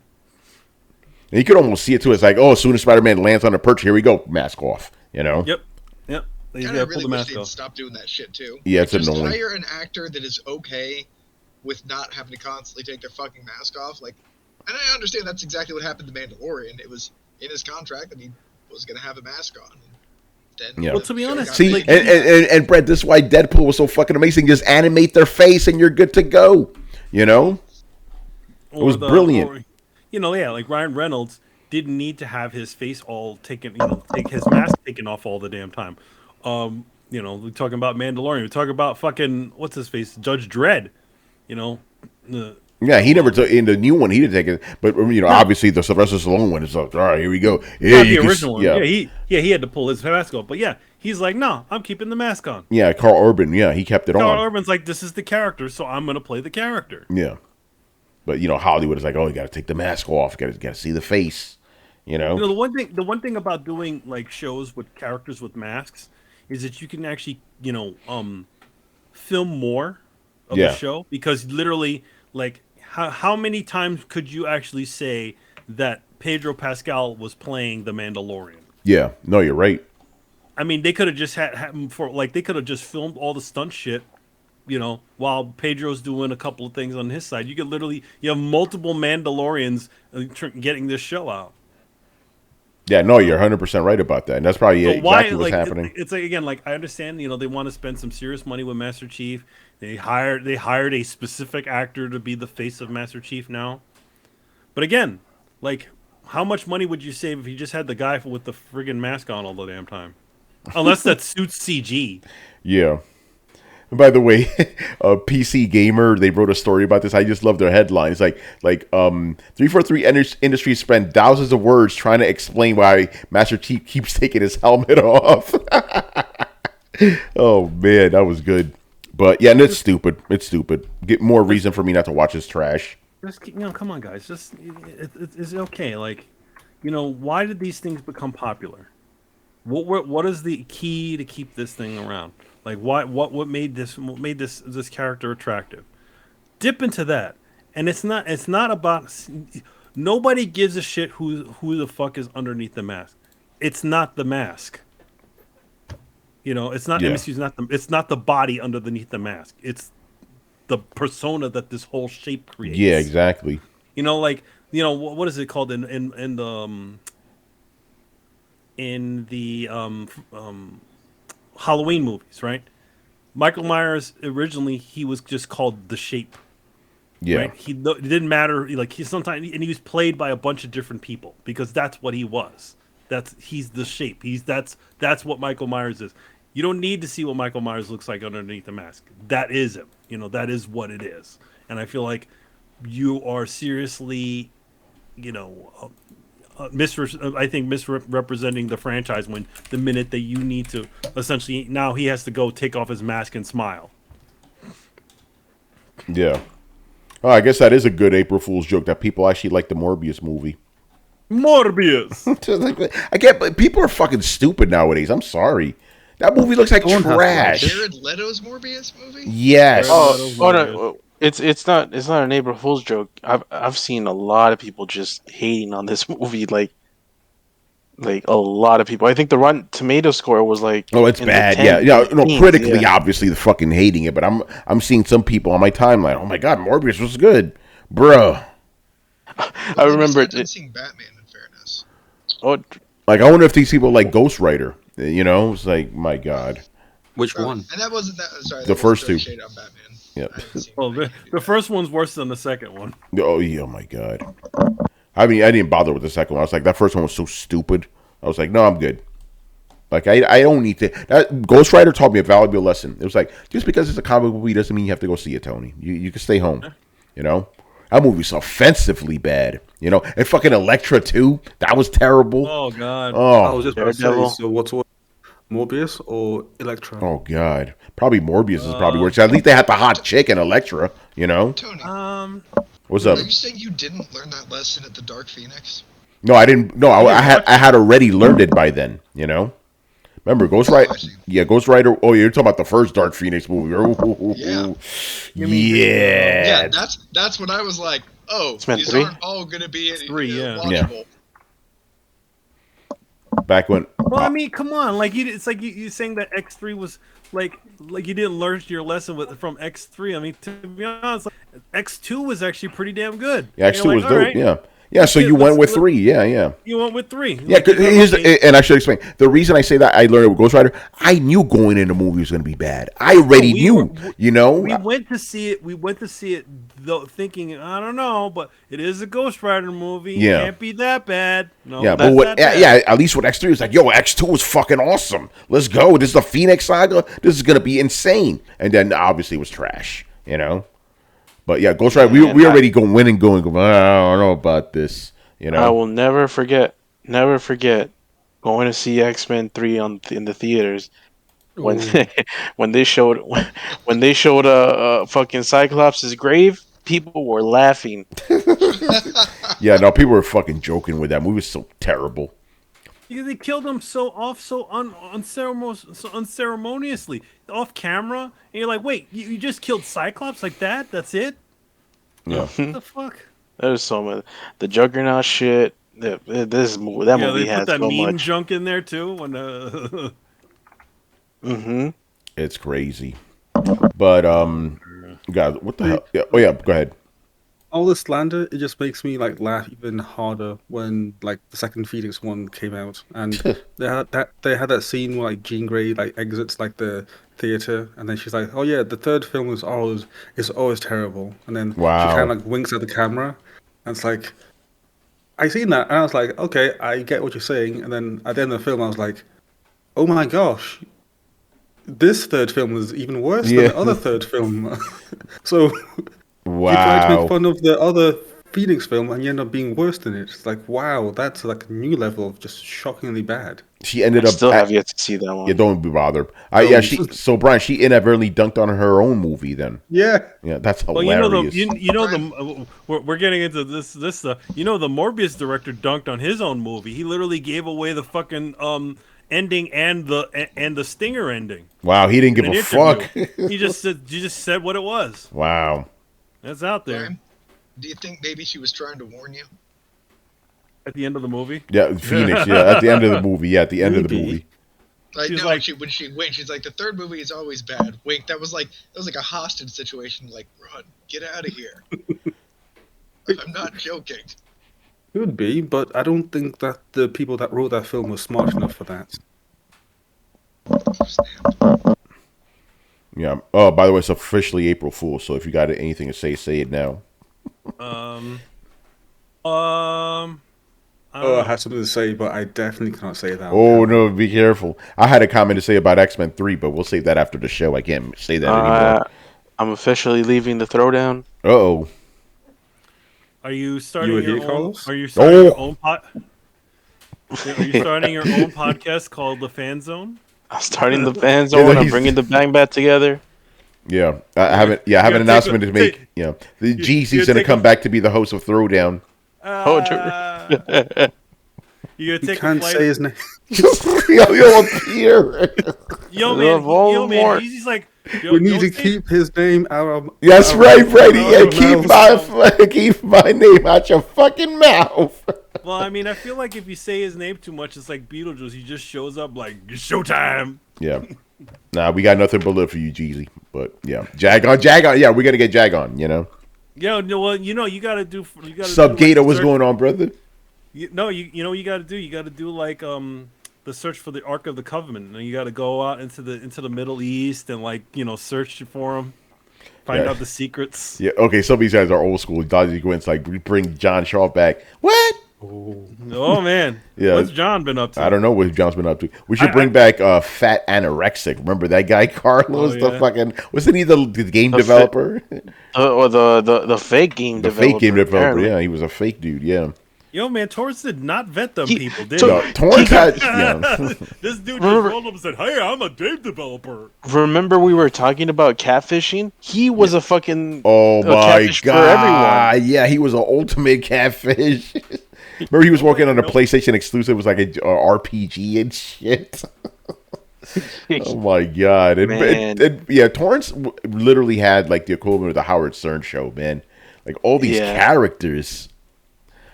you could almost see it too. It's like, oh, as soon as Spider-Man lands on a perch, here we go, mask off, you know? Yep. I really wish they'd stop doing that shit too. Yeah, it's just annoying. Hire an actor that is okay with not having to constantly take their fucking mask off. Like, and I understand that's exactly what happened to Mandalorian. It was in his contract that he was going to have a mask on. Then, yeah. Well, to be honest, see, like, and Brett, this is why Deadpool was so fucking amazing. Just animate their face and you're good to go. You know, it was brilliant. Like Ryan Reynolds didn't need to have his face all taken, take his mask taken off all the damn time. We're talking about Mandalorian. We're talking about fucking what's his face, Judge Dredd. Yeah, he never took in the new one. He didn't take it, but obviously the Sylvester Stallone one is like, all right, here we go. Yeah, the original one. Yeah, he had to pull his mask off, but yeah, he's like, no, I'm keeping the mask on. Yeah, Carl Urban. Yeah, he kept it on. Carl Urban's like, this is the character, so I'm gonna play the character. Yeah, but Hollywood is like, oh, you got to take the mask off. Got to see the face. The one thing about doing like shows with characters with masks is that you can actually film more of the show, because literally, like, how many times could you actually say that Pedro Pascal was playing the Mandalorian? Yeah, no, you're right. I mean, they could have just had they could have just filmed all the stunt shit, while Pedro's doing a couple of things on his side. You have multiple Mandalorians getting this show out. Yeah, no, you're 100% right about that, and that's probably exactly what's happening. It's like, again, like, I understand, they want to spend some serious money with Master Chief. They hired a specific actor to be the face of Master Chief now. But again, like, how much money would you save if you just had the guy with the friggin' mask on all the damn time? Unless that suits CG. Yeah. By the way, PC Gamer, they wrote a story about this. I just love their headline. It's like 343 Industries spend thousands of words trying to explain why Master Chief keeps taking his helmet off. Oh man, that was good. But yeah, and it's stupid. It's stupid. Get more reason for me not to watch this trash. Just come on, guys. Just it's okay. Like, why did these things become popular? What is the key to keep this thing around? Like, what made this character attractive? Dip into that, and it's not about. Nobody gives a shit who the fuck is underneath the mask. It's not the mask. It's not it's not the body underneath the mask. It's the persona that this whole shape creates. Yeah, exactly. What is it called in the Halloween movies, right? Michael Myers, originally he was just called the Shape. Yeah. Right? It didn't matter. Like, he was played by a bunch of different people because that's what he was. He's the Shape. That's what Michael Myers is. You don't need to see what Michael Myers looks like underneath the mask. That is him. That is what it is. And I feel like you are seriously, misrepresenting the franchise when the minute that you need to essentially, now he has to go take off his mask and smile. Yeah. Oh, I guess that is a good April Fool's joke that people actually like the Morbius movie. Morbius. I get, but people are fucking stupid nowadays. I'm sorry. That movie looks like trash. Jared Leto's Morbius movie? Yes. No. It's not an April Fool's joke. I've seen a lot of people just hating on this movie, like a lot of people. I think the Rotten Tomato score was like, oh, it's bad. Critically, obviously, they're fucking hating it, but I'm seeing some people on my timeline. Oh my god, Morbius was good, bruh. I remember it. Seeing Batman, in fairness. Oh, like, I wonder if these people like Ghost Rider. It's like, my god. Which one? And that wasn't that. Sorry, the first two. Shade on Batman. Yeah. Well, the first one's worse than the second one. Oh yeah, oh my god. I mean, I didn't bother with the second one. I was like, that first one was so stupid. I was like, no, I'm good. Like, I don't need to. Ghost Rider taught me a valuable lesson. It was like, just because it's a comic movie doesn't mean you have to go see it, Tony. You can stay home. That movie's offensively bad. And fucking Elektra too. That was terrible. Oh god. Oh, I was just about to say, so what's Morbius or Elektra? Oh God, probably Morbius is probably worse. At least they had the hot chick and Elektra. You know. Tony, What's up? are you saying you didn't learn that lesson at the Dark Phoenix? No, I didn't. No, I had already learned it by then. You know. Remember, Ghost Rider? Yeah, Ghost Rider. Oh, you're talking about the first Dark Phoenix movie. Yeah, that's when I was like, oh, these 3? aren't all going to be 3, yeah. watchable. Back when. Well, I mean, come on. Like it's like you saying that X3 was like you didn't learn your lesson from X3. I mean, to be honest, like, X2 was actually pretty damn good. Yeah, X2 was like, dope. right, Yeah. Yeah, so you went with 3. Yeah. You went with 3. Yeah, and I should explain. The reason I say that I learned it with Ghost Rider, I knew going in the movie was going to be bad. I already knew, you know. We went to see it, though, thinking, I don't know, but it is a Ghost Rider movie. Yeah. It can't be that bad. No, Yeah, that's but not bad. at least with X3, it's like, yo, X2 was fucking awesome. Let's go. This is the Phoenix Saga. This is going to be insane. And then obviously it was trash, you know. But yeah, Ghost Rider, we already going, I don't know about this. You know? I will never forget going to see X-Men 3 in the theaters when when they showed fucking Cyclops' grave. People were laughing. Yeah, no, people were fucking joking with that movie. It was so terrible. Because they killed him so unceremoniously, off camera, and you're like, wait, you just killed Cyclops like that? That's it? Yeah. What the fuck? There's so much. The Juggernaut shit. That movie they has put that so meme much junk in there too. When It's crazy. But God, what the hell? Yeah. Oh yeah, go ahead. All the slander, it just makes me like laugh even harder when like the second Phoenix one came out, and they had that scene where like Jean Grey like exits like the theater, and then she's like, "Oh yeah, the third film is always terrible," and then Wow. she kind of like winks at the camera, and it's like, I seen that, and I was like, okay, I get what you're saying, and then at the end of the film, I was like, oh my gosh, this third film was even worse than the other third film. So. Wow. You try to make fun of the other Phoenix film and you end up being worse than it. It's like, wow, that's like a new level of just shockingly bad. She ended I up. still have yet to see that one. Yeah, don't be bothered. So Brian, she inadvertently dunked on her own movie. Then. Yeah. Yeah, that's Well, hilarious. we're getting into this stuff. You know, the Morbius director dunked on his own movie. He literally gave away the fucking ending and the stinger ending. Wow, he didn't give a fuck. He just said what it was. Wow. That's out there. Brian, do you think maybe she was trying to warn you? At the end of the movie? Yeah, Phoenix. Yeah, at the end of the movie. Yeah, at the end of the movie. Like, She's no, like- when she winked, she's like, the third movie is always bad. Wink. That was like a hostage situation. Like, run, get out of here. I'm not joking. Could be, but I don't think that the people that wrote that film were smart enough for that. Yeah. Oh, by the way, it's officially April Fool's. So if you got anything to say it now. I had something to say, but I definitely can't say that. Oh no, be careful. I had a comment to say about X-Men 3, but we'll save that after the show. I can't say that anymore. I'm officially leaving the Throwdown. Uh-oh. Are you starting You were your here, own? Carlos? Are you starting your own pod? Are you starting your own podcast called The Fan Zone? I'm starting the fan zone. I'm bringing the bang back together. Yeah. I have an announcement to make. Yeah. The Jeezy's going to come back to be the host of Throwdown. You can't say his name. You'll appear. Yo, man, Jeezy's like, We need to keep his name out of. That's right, Brady. out of Keep my name out your fucking mouth. Well, I mean, I feel like if you say his name too much, it's like Beetlejuice. He just shows up like, it's showtime. Yeah. Nah, we got nothing but love for you, Jeezy. But yeah, Jag on. Yeah, we're gonna get Jag on. You know. Yeah, no, well, you gotta do. Sub Gator, what's going on, brother? You know what you gotta do. You gotta do like the search for the Ark of the Covenant, and you gotta go out into the Middle East and like search for them, find out the secrets. Yeah. Okay. Some of these guys are old school. Dodgy Gwyn's like bring John Shaw back. What? Oh man. Yeah. What's John been up to? I don't know what John's been up to. We should bring back Fat Anorexic. Remember that guy, Carlos? Oh, yeah. The fucking wasn't he the game developer? Or the fake game developer. The fake game developer. apparently. Yeah, he was a fake dude. Yeah. Yo, man, Torrance did not vet them people, did No, he? Torrance had. This dude just Remember- rolled up and said, "Hey, I'm a game developer." Remember we were talking about catfishing? He was a fucking Oh my catfish for everyone. god! Yeah, he was an ultimate catfish. Remember, he was working on a PlayStation exclusive. It was like a RPG and shit. Oh my god! Man. Yeah, Torrance literally had like the equivalent of the Howard Stern show, man. Like all these Yeah. characters.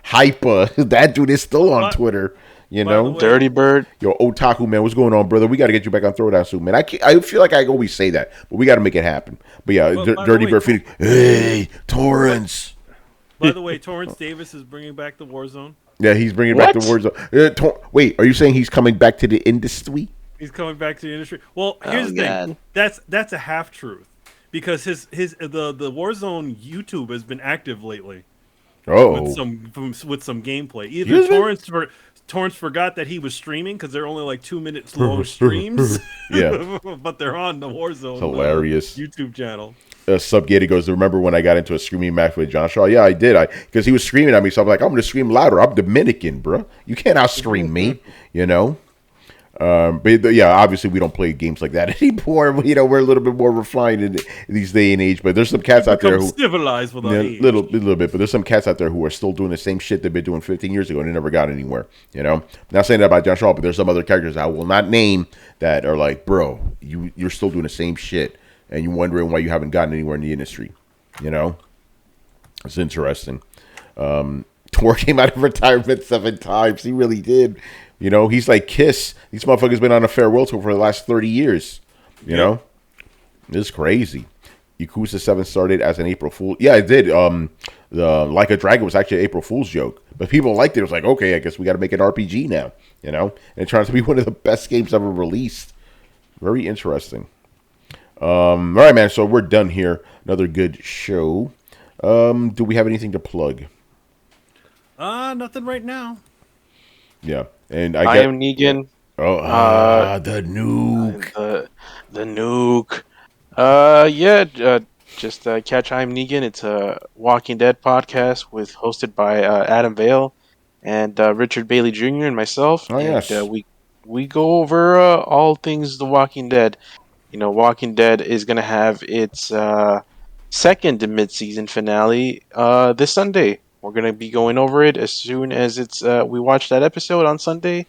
Hyper, that dude is still on Twitter. You By the know, way- Dirty Bird. yo, Otaku man, what's going on, brother? We got to get you back on Throwdown soon, man. I feel like I always say that, but we got to make it happen. But yeah, Well, by the Dirty way- Bird Phoenix. Hey, Torrance. By the way, Torrance Davis is bringing back the Warzone. Yeah, he's bringing back the What? Warzone. Wait, are you saying he's coming back to the industry? He's coming back to the industry. Well, here's the thing. God. That's a half truth because the Warzone YouTube has been active lately Oh, with some gameplay. Is Either it? Torrance forgot that he was streaming because they're only like 2 minutes long streams. Yeah. But they're on the Warzone Hilarious. YouTube channel. Subgated goes, remember when I got into a screaming match with John Shaw? Yeah, I did. Because he was screaming at me, so I'm like, I'm going to scream louder. I'm Dominican, bro. You can't out-scream me, you know? But yeah, obviously we don't play games like that anymore. You know, we're a little bit more refined in these day and age. But there's some cats out there Become who civilized with our yeah, age. little bit. But there's some cats out there who are still doing the same shit they've been doing 15 years ago and they never got anywhere. You know, not saying that about John Shaw, but there's some other characters I will not name that are like, bro, you're still doing the same shit and you're wondering why you haven't gotten anywhere in the industry. You know, it's interesting. Tor came out of retirement 7 times. He really did. You know, he's like Kiss. These motherfuckers been on a farewell tour for the last 30 years. You know? It's crazy. Yakuza 7 started as an April Fool. Yeah, it did. The Like a Dragon was actually an April Fool's joke. But people liked it. It was like, okay, I guess we got to make an RPG now. You know? And it turns out to be one of the best games ever released. Very interesting. All right, man. So we're done here. Another good show. Do we have anything to plug? Nothing right now. Yeah. And I am Negan. The nuke. The nuke. Just catch I am Negan. It's a Walking Dead podcast hosted by Adam Vale and Richard Bailey Jr. and myself. Oh, yes. And, we go over all things The Walking Dead. You know, Walking Dead is going to have its second mid-season finale this Sunday. We're going to be going over it as soon as we watch that episode on Sunday.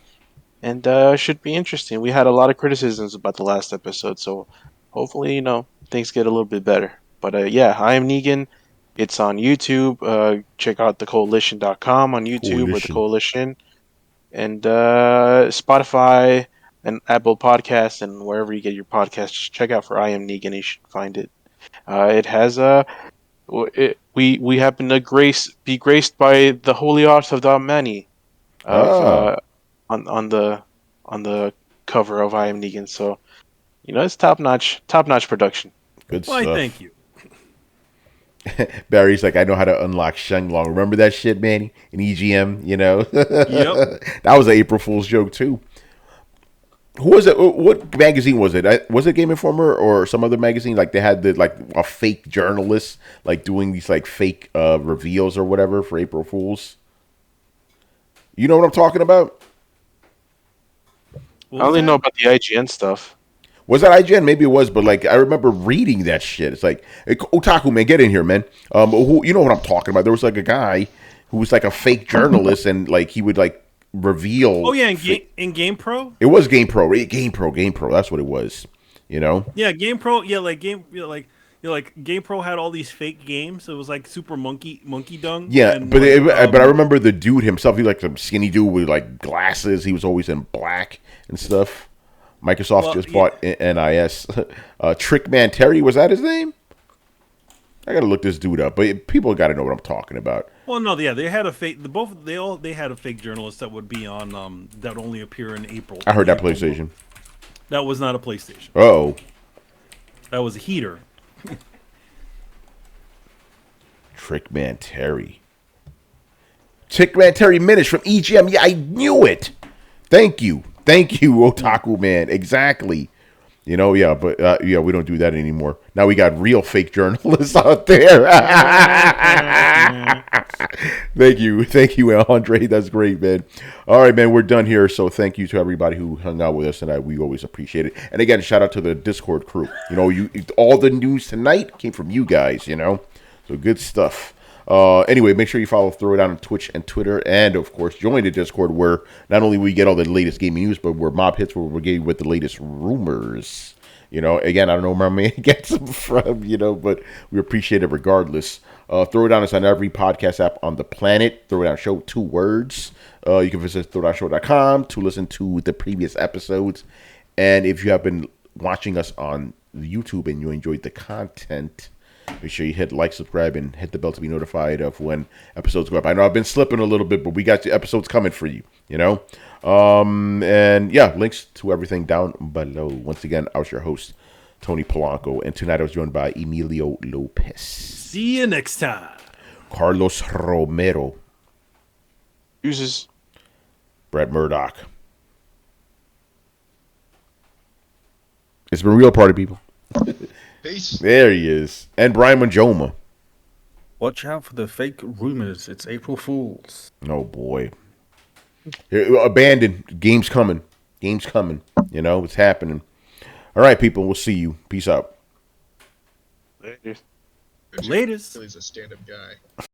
And should be interesting. We had a lot of criticisms about the last episode, so hopefully, you know, things get a little bit better. But yeah, I am Negan. It's on YouTube. Check out thecoalition.com on YouTube with the Coalition. And Spotify and Apple Podcasts and wherever you get your podcasts, just check out for I am Negan. You should find it. It has we happen to be graced by the holy art of the Mani on the cover of I Am Negan. So, you know, it's top notch production. Good Why, stuff. thank you. Barry's like, I know how to unlock Shenlong. Remember that shit, Manny? In EGM, you know? Yep. That was an April Fool's joke, too. Who was it? What magazine was it? Was it Game Informer or some other magazine? Like, they had a fake journalist, like, doing these, like, fake reveals or whatever for April Fools. You know what I'm talking about? I only know about the IGN stuff. Was that IGN? Maybe it was, but like I remember reading that shit. It's like, hey, Otaku man, get in here, man. You know what I'm talking about? There was like a guy who was like a fake journalist, and like he would like reveal. Oh yeah, in GamePro. It was GamePro, right? GamePro. That's what it was. You know? Yeah, GamePro. Yeah, like GamePro had all these fake games. It was like Super Monkey Dung. Yeah, and, but like, but I remember the dude himself. He like some skinny dude with like glasses. He was always in black and stuff. Microsoft just bought NIS. Trickman Terry, was that his name? I gotta look this dude up, but people gotta know what I'm talking about. Well, no, yeah, they had a fake. They had a fake journalist that would be on that would only appear in April. I heard that PlayStation. That was not a PlayStation. Oh, that was a heater. Trickman Terry. Trickman Terry Minish from EGM. Yeah, I knew it. Thank you, Otaku man. Exactly. You know, yeah, but yeah, we don't do that anymore. Now we got real fake journalists out there. Thank you, Andre. That's great, man. All right, man, we're done here. So thank you to everybody who hung out with us tonight. We always appreciate it. And again, shout out to the Discord crew. You know, all the news tonight came from you guys. You know, so good stuff. Anyway, make sure you follow Throwdown on Twitch and Twitter, and of course, join the Discord where not only we get all the latest gaming news, but where Mob hits where we're getting with the latest rumors. You know, again, I don't know where my man gets them from, you know, but we appreciate it regardless. Throwdown is on every podcast app on the planet. Throwdown Show, 2 words. You can visit throwdownshow.com to listen to the previous episodes. And if you have been watching us on YouTube and you enjoyed the content, make sure you hit like, subscribe, and hit the bell to be notified of when episodes go up. I know I've been slipping a little bit, but we got the episodes coming for you, you know? And yeah, links to everything down below. Once again, I was your host, Tony Polanco, and tonight I was joined by Emilio Lopez. See you next time. Carlos Romero. Uses. Brett Murdoch. It's been real, party people. Peace. There he is. And Brian Manjoma. Watch out for the fake rumors. It's April Fools. Oh, boy. Abandoned. Game's coming. Game's coming. You know, it's happening. All right, people. We'll see you. Peace out. Latest. He's a stand-up guy.